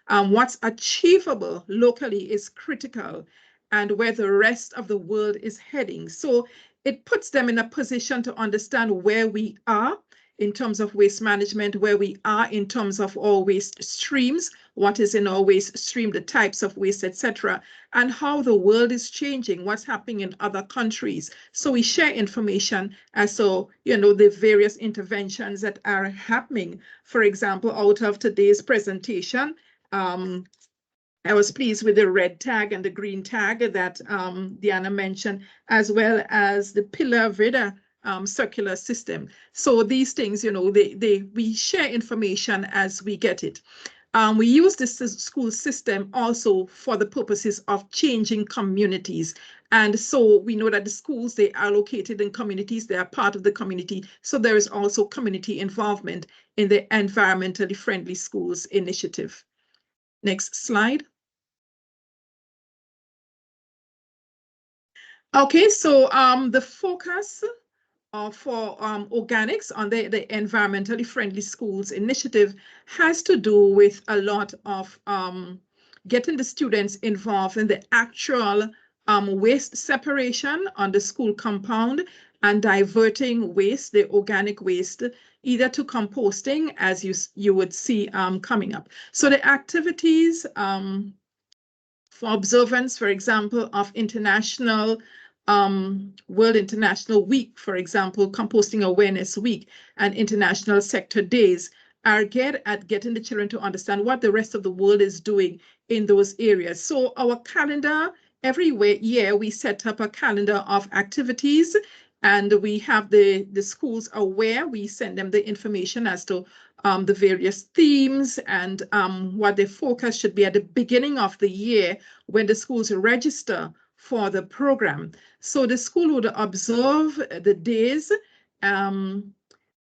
What's achievable locally is critical, and where the rest of the world is heading. So it puts them in a position to understand where we are in terms of waste management, where we are in terms of our waste streams, what is in our waste stream, the types of waste, etc., and how the world is changing, what's happening in other countries. So we share information as to, you know, the various interventions that are happening. For example, out of today's presentation, I was pleased with the red tag and the green tag that Diana mentioned, as well as the Pillar Vida circular system. So these things, you know, we share information as we get it. We use this school system also for the purposes of changing communities. And so we know that the schools, they are located in communities, they are part of the community. So there is also community involvement in the Environmentally Friendly Schools initiative. Next slide. Okay, so the focus for organics on the Environmentally Friendly Schools initiative has to do with a lot of getting the students involved in the actual waste separation on the school compound and diverting waste, the organic waste, either to composting, as you would see coming up. So the activities for observance, for example, of World International Week, for example, Composting Awareness Week and International Sector Days, are getting the children to understand what the rest of the world is doing in those areas. So our calendar, every year we set up a calendar of activities, and we have the schools aware. We send them the information as to the various themes and what the focus should be at the beginning of the year when the schools register for the program. So the school would observe the days, and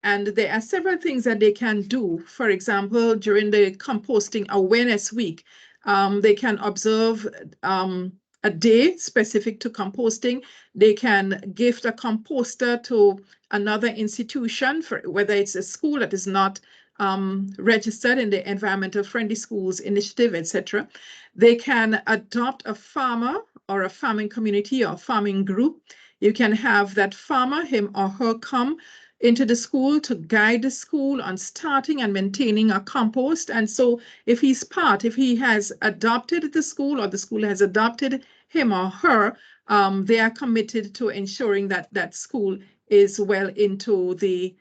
there are several things that they can do. For example, during the Composting Awareness Week, they can observe a day specific to composting. They can gift a composter to another institution, for whether it's a school that is not registered in the Environmental Friendly Schools Initiative, etc. They can adopt a farmer or a farming community or farming group. You can have that farmer, him or her, come into the school to guide the school on starting and maintaining a compost. And so if he has adopted the school or the school has adopted him or her, they are committed to ensuring that that school is well into the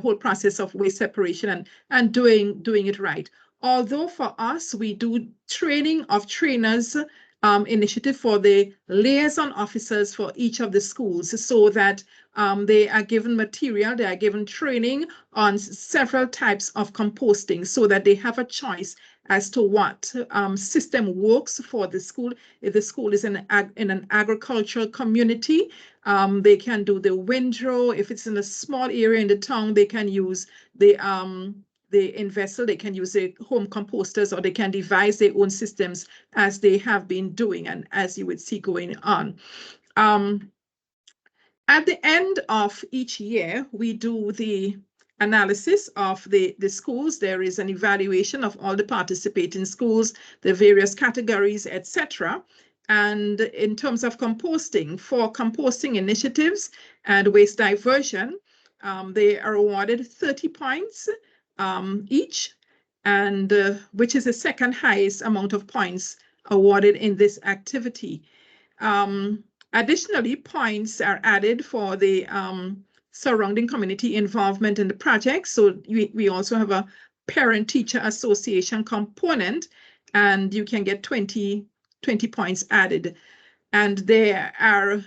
whole process of waste separation and doing it right. Although for us, we do training of trainers initiative for the liaison officers for each of the schools, so that they are given material, they are given training on several types of composting, so that they have a choice as to what system works for the school. If the school is in an agricultural community, they can do the windrow. If it's in a small area in the town, they can use the in-vessel, they can use the home composters, or they can devise their own systems as they have been doing and as you would see going on. At the end of each year, we do the analysis of the schools. There is an evaluation of all the participating schools, the various categories, etc. And in terms of composting, for composting initiatives and waste diversion, they are awarded 30 points each, and which is the second highest amount of points awarded in this activity. Additionally, points are added for the surrounding community involvement in the project. So we also have a parent-teacher association component, and you can get 20 points added. And there are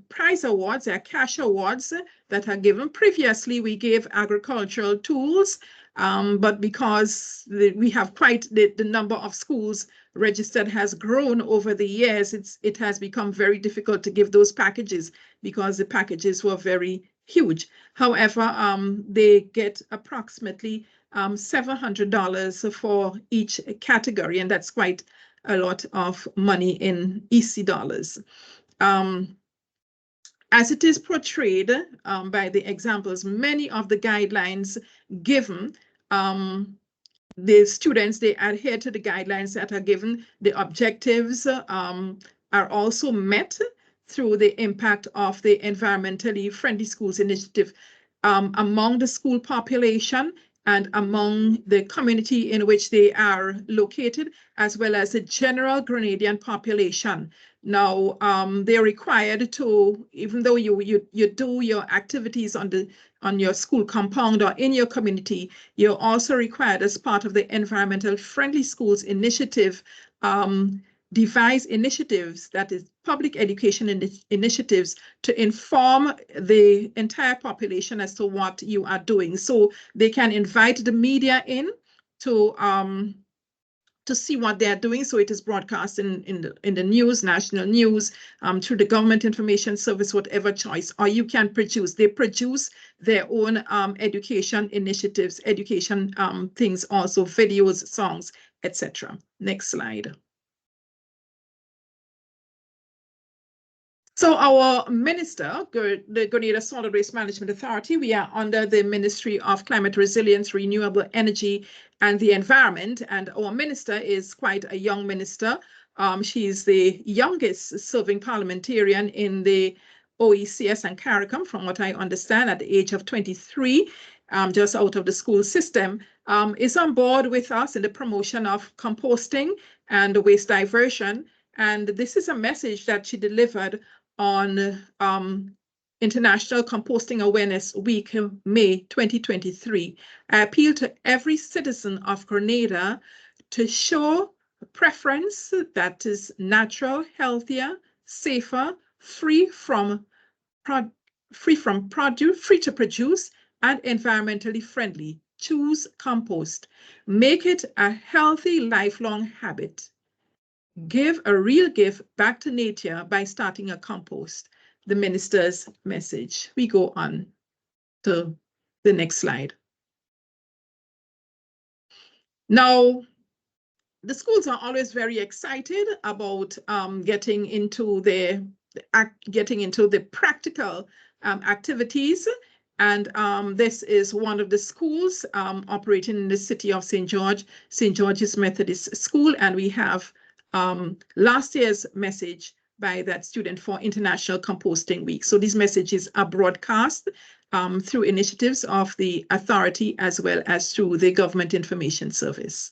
prize awards, there are cash awards that are given. Previously, we gave agricultural tools, but because we have quite the number of schools registered has grown over the years, it has become very difficult to give those packages because the packages were very huge. However, they get approximately $700 for each category, and that's quite a lot of money in EC dollars. As it is portrayed by the examples, many of the guidelines given, the students, they adhere to the guidelines that are given. The objectives are also met through the impact of the Environmentally Friendly Schools Initiative among the school population and among the community in which they are located, as well as the general Grenadian population. Now, they're required to, even though you do your activities on your school compound or in your community, you're also required as part of the Environmental Friendly Schools Initiative, devise initiatives, that is public education initiatives, to inform the entire population as to what you are doing. So they can invite the media in to see what they're doing. So it is broadcast in the news, national news, through the government information service, whatever choice, or you can they produce their own education initiatives, education things, also videos, songs, etc. Next slide. So our minister, the Grenada Solid Waste Management Authority, we are under the Ministry of Climate Resilience, Renewable Energy and the Environment. And our minister is quite a young minister. She's the youngest serving parliamentarian in the OECS and CARICOM, from what I understand, at the age of 23. just out of the school system, is on board with us in the promotion of composting and waste diversion. And this is a message that she delivered on International Composting Awareness Week in May 2023. I appeal to every citizen of Grenada to show a preference that is natural, healthier, safer, free to produce, and environmentally friendly. Choose compost. Make it a healthy, lifelong habit. Give a real gift back to nature by starting a compost. The minister's message. We go on to the next slide. Now, the schools are always very excited about getting into the practical activities. And this is one of the schools operating in the city of St. George, St. George's Methodist School. And we have last year's message by that student for International Composting Week. So these messages are broadcast through initiatives of the authority as well as through the Government Information Service.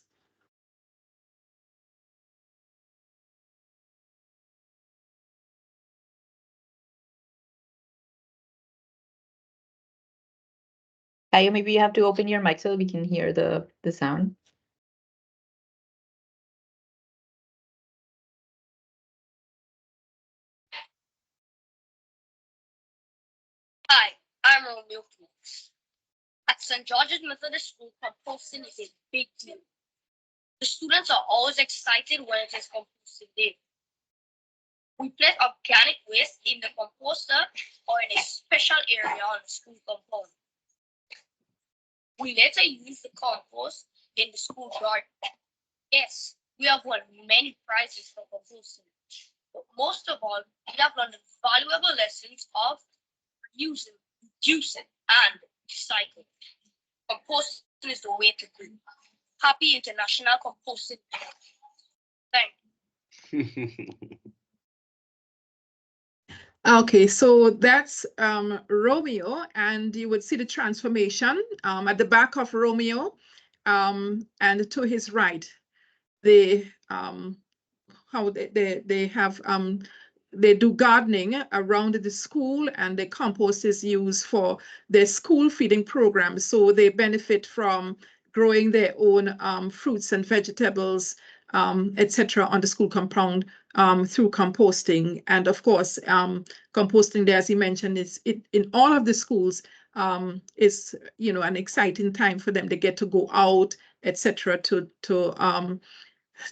Aya, maybe you have to open your mic so we can hear the sound. Hi, I'm Romeo. At St. George's Methodist School, composting is a big deal. The students are always excited when it is composting day. We place organic waste in the composter or in a special area on the school compound. We later use the compost in the school garden. Yes, we have won many prizes for composting. But most of all, we have learned valuable lessons of using, reducing, and recycling. Composting is the way to go. Happy International Composting Day. Thank you. Okay, so that's Romeo, and you would see the transformation at the back of Romeo, and to his right, they do gardening around the school, and the compost is used for their school feeding program. So they benefit from growing their own fruits and vegetables, etc., on the school compound through composting. And of course, composting there, as he mentioned, is in all of the schools is an exciting time for them. They get to go out, etc., to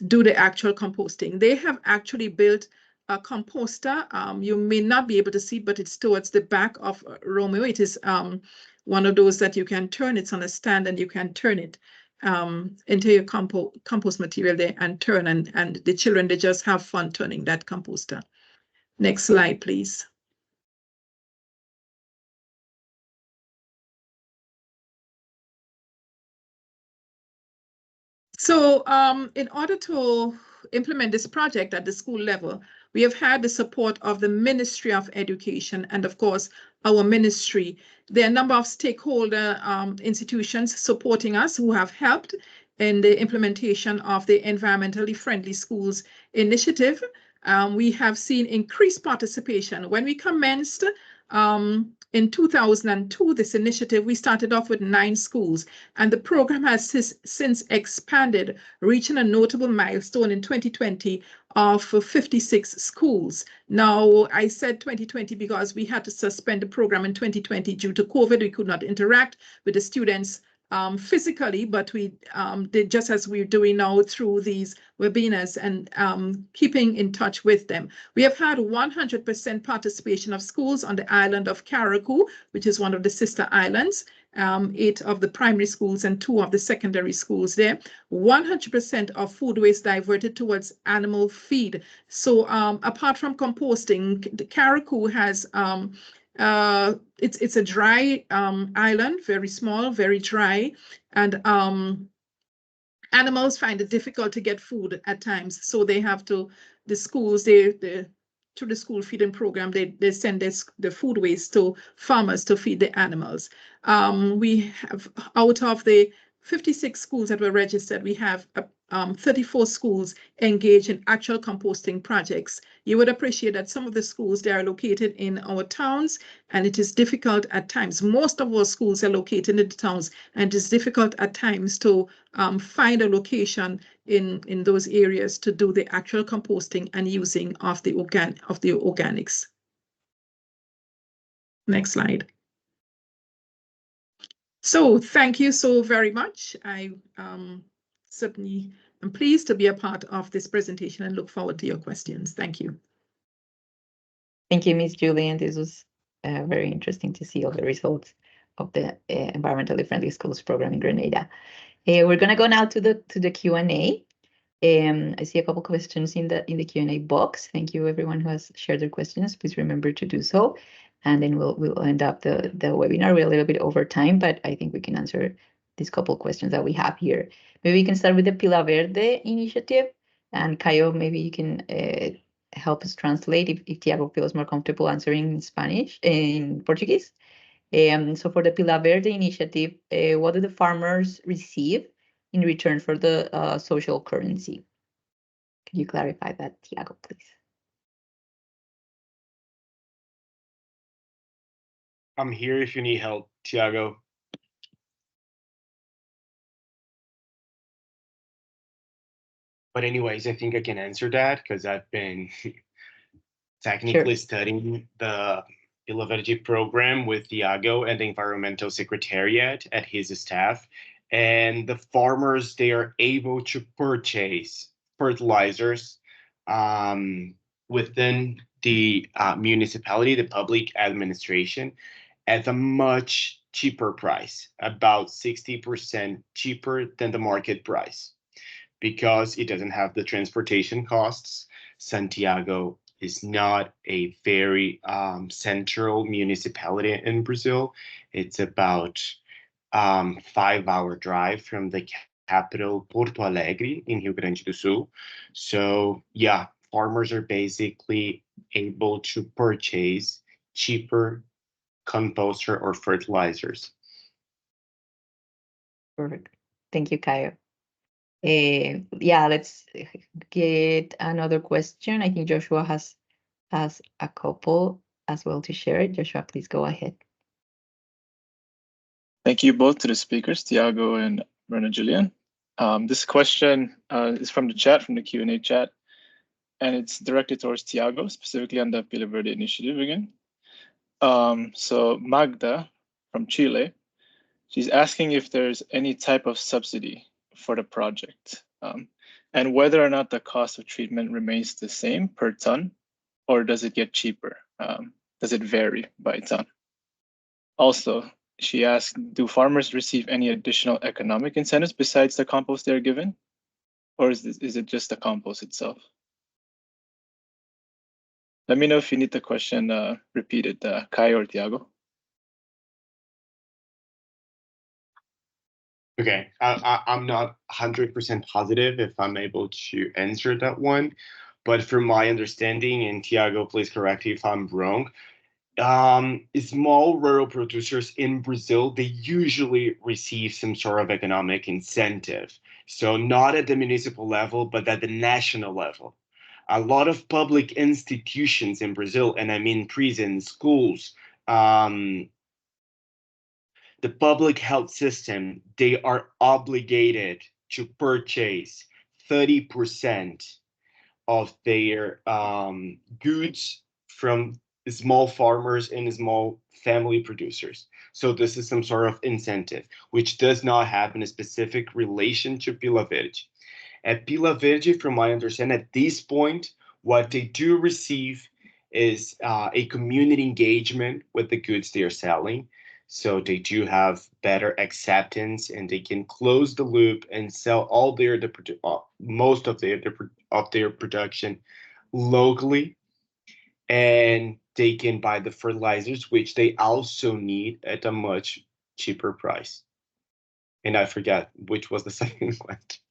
do the actual composting. They have actually built a composter. You may not be able to see, but it's towards the back of Romeo. It is one of those that you can turn. It's on a stand, and you can turn it into your compost material there and turn. And the children, they just have fun turning that composter. Next slide, please. So in order to implement this project at the school level, we have had the support of the Ministry of Education and, of course, our ministry. There are a number of stakeholder institutions supporting us who have helped in the implementation of the Environmentally Friendly Schools initiative. We have seen increased participation. When we commenced in 2002, this initiative, we started off with 9 schools, and the program has since expanded, reaching a notable milestone in 2020 of 56 schools. Now, I said 2020 because we had to suspend the program in 2020 due to COVID. We could not interact with the students physically, but we did just as we're doing now through these webinars and keeping in touch with them. We have had 100% participation of schools on the island of Carriacou, which is one of the sister islands, 8 of the primary schools and 2 of the secondary schools there. 100% of food waste diverted towards animal feed. So apart from composting, the Carriacou has it's a dry island, very small, very dry, and animals find it difficult to get food at times. So they have to, the schools, they through the school feeding program, they send the food waste to farmers to feed the animals. We have, out of the 56 schools that were registered, we have 34 schools engaged in actual composting projects. You would appreciate that some of the schools, they are located in our towns, and it is difficult at times. Most of our schools are located in the towns, and it is difficult at times to find a location in those areas to do the actual composting and using of the organics. Next slide. So thank you so very much. I certainly am pleased to be a part of this presentation and look forward to your questions. Thank you. Thank you, Ms. Julien. This was very interesting to see all the results of the environmentally friendly schools program in Grenada. We're going to go now to the Q&A. I see a couple questions in the Q&A box. Thank you, everyone who has shared their questions. Please remember to do so, and then we'll end up the webinar. We're a little bit over time, but I think we can answer these couple questions that we have here. Maybe we can start with the Pila Verde initiative, and Caio, maybe you can help us translate if Tiago feels more comfortable answering in Spanish, in Portuguese. So for the Pila Verde initiative, what do the farmers receive in return for the social currency? Could you clarify that, Tiago, please? I'm here if you need help, Tiago. But anyways, I think I can answer that because I've been technically studying the Pila Verde program with Tiago and the environmental secretariat at his staff. And the farmers, they are able to purchase fertilizers within the municipality, the public administration, at a much cheaper price, about 60% cheaper than the market price, because it doesn't have the transportation costs. Santiago is not a very central municipality in Brazil. It's about 5-hour drive from the capital, Porto Alegre, in Rio Grande do Sul. So yeah, farmers are basically able to purchase cheaper composter or fertilizers. Perfect. Thank you, Caio. Yeah, let's get another question. I think Joshua has a couple as well to share. Joshua, please go ahead. Thank you both to the speakers, Tiago and Myrna Julien. This question is from the chat, from the Q&A chat, and it's directed towards Tiago, specifically on the Pila Verde initiative again. So Magda from Chile, she's asking if there's any type of subsidy for the project, and whether or not the cost of treatment remains the same per ton, or does it get cheaper? Does it vary by ton? Also, she asked, do farmers receive any additional economic incentives besides the compost they're given? Or is it just the compost itself? Let me know if you need the question repeated, Caio or Tiago. Okay, I'm not 100% positive if I'm able to answer that one, but from my understanding, and Tiago, please correct me if I'm wrong, small rural producers in Brazil, they usually receive some sort of economic incentive. So not at the municipal level, but at the national level. A lot of public institutions in Brazil, and I mean prisons, schools, the public health system, they are obligated to purchase 30% of their goods from small farmers and small family producers. So this is some sort of incentive, which does not have a specific relation to Pila Verde. At Pila Verde, from my understanding, at this point, what they do receive is a community engagement with the goods they are selling. So they do have better acceptance, and they can close the loop and sell all their most of their production locally, and they can buy the fertilizers, which they also need, at a much cheaper price. And I forgot which was the second question.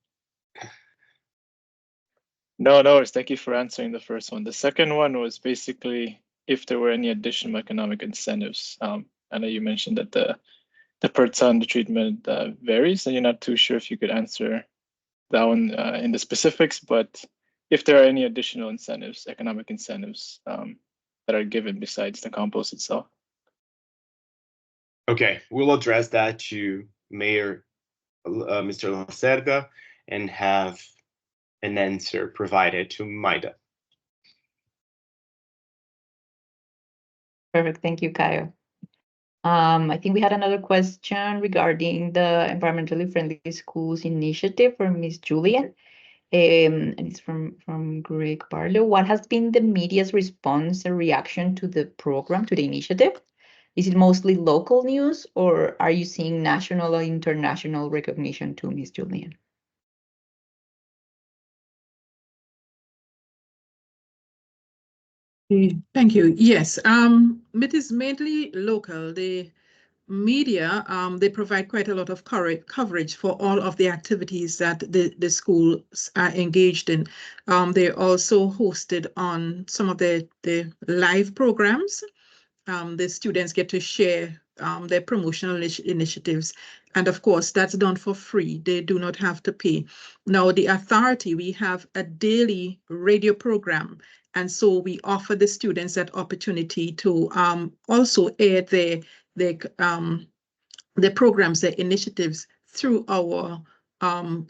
No, no worries. Thank you for answering the first one. The second one was basically if there were any additional economic incentives. I know you mentioned that the per ton treatment varies, and you're not too sure if you could answer that one in the specifics, but if there are any additional incentives, economic incentives that are given besides the compost itself. Okay, we'll address that to Mayor Mr. Lacerda and have an answer provided to Maida. Perfect. Thank you, Caio. I think we had another question regarding the environmentally friendly schools initiative from Ms. Julien. And it's from Greg Barlow. What has been the media's response or reaction to the program, to the initiative? Is it mostly local news, or are you seeing national or international recognition too, Ms. Julien? Thank you. Yes, it is mainly local. The media, they provide quite a lot of coverage for all of the activities that the schools are engaged in. They're also hosted on some of the live programs. The students get to share their promotional initiatives. And of course, that's done for free. They do not have to pay. Now, the authority, we have a daily radio program. And so we offer the students that opportunity to also air their programs, their initiatives through our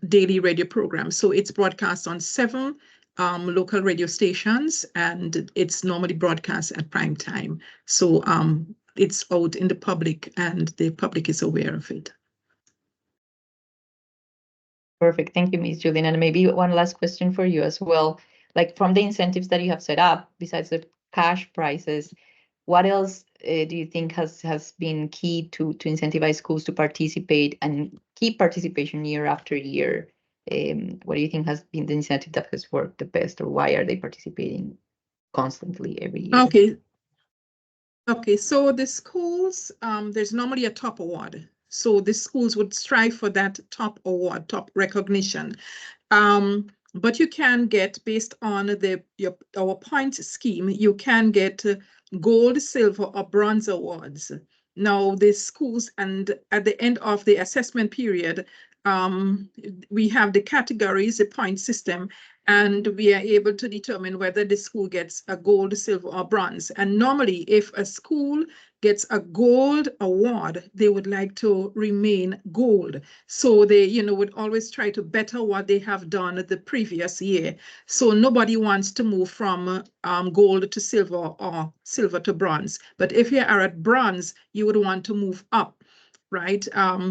daily radio program. So it's broadcast on 7 local radio stations, and it's normally broadcast at prime time. So it's out in the public, and the public is aware of it. Perfect. Thank you, Ms. Julien. And maybe one last question for you as well. Like from the incentives that you have set up, besides the cash prizes, what else do you think has been key to incentivize schools to participate and keep participation year after year? What do you think has been the incentive that has worked the best, or why are they participating constantly every year? Okay, so the schools, there's normally a top award. So the schools would strive for that top award, top recognition. But you can get, based on our points scheme, you can get gold, silver, or bronze awards. Now, the schools, and at the end of the assessment period, we have the categories, the point system, and we are able to determine whether the school gets a gold, silver, or bronze. And normally, if a school gets a gold award, they would like to remain gold. So they, would always try to better what they have done the previous year. So nobody wants to move from gold to silver or silver to bronze. But if you are at bronze, you would want to move up. Right,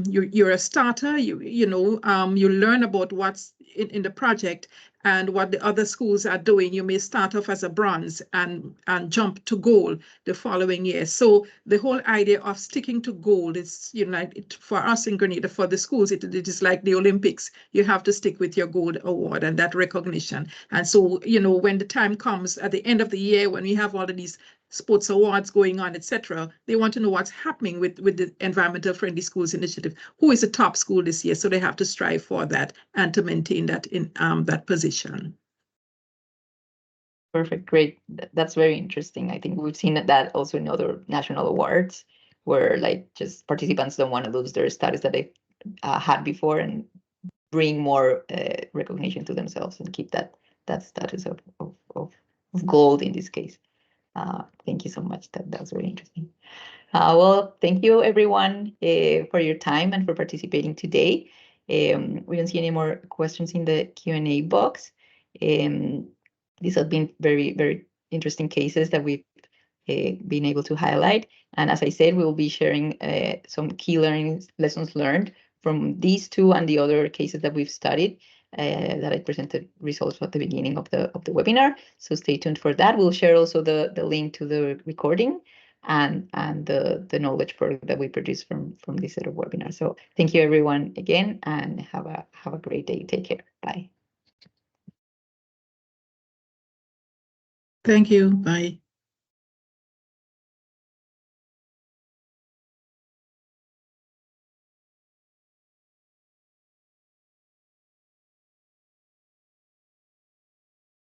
you're a starter. You learn about what's in the project and what the other schools are doing. You may start off as a bronze and jump to gold the following year. So the whole idea of sticking to gold is, for us in Grenada, for the schools, it is like the Olympics. You have to stick with your gold award and that recognition. And so, when the time comes at the end of the year, when we have all of these sports awards going on, etc., they want to know what's happening with the Environmental Friendly Schools Initiative. Who is the top school this year? So they have to strive for that and to maintain that in that position. Perfect, great. That's very interesting. I think we've seen that also in other national awards, where like just participants don't want to lose their status that they had before and bring more recognition to themselves and keep that status of gold in this case. Thank you so much. That's very interesting. Well, thank you everyone for your time and for participating today. We don't see any more questions in the Q&A box. These have been very, very interesting cases that we've been able to highlight. And as I said, we will be sharing some key lessons learned from these 2 and the other cases that we've studied. That I presented results at the beginning of the webinar. So stay tuned for that. We'll share also the link to the recording and the knowledge product that we produce from this set of webinars. So thank you everyone again, and have a great day. Take care. Bye. Thank you. Bye.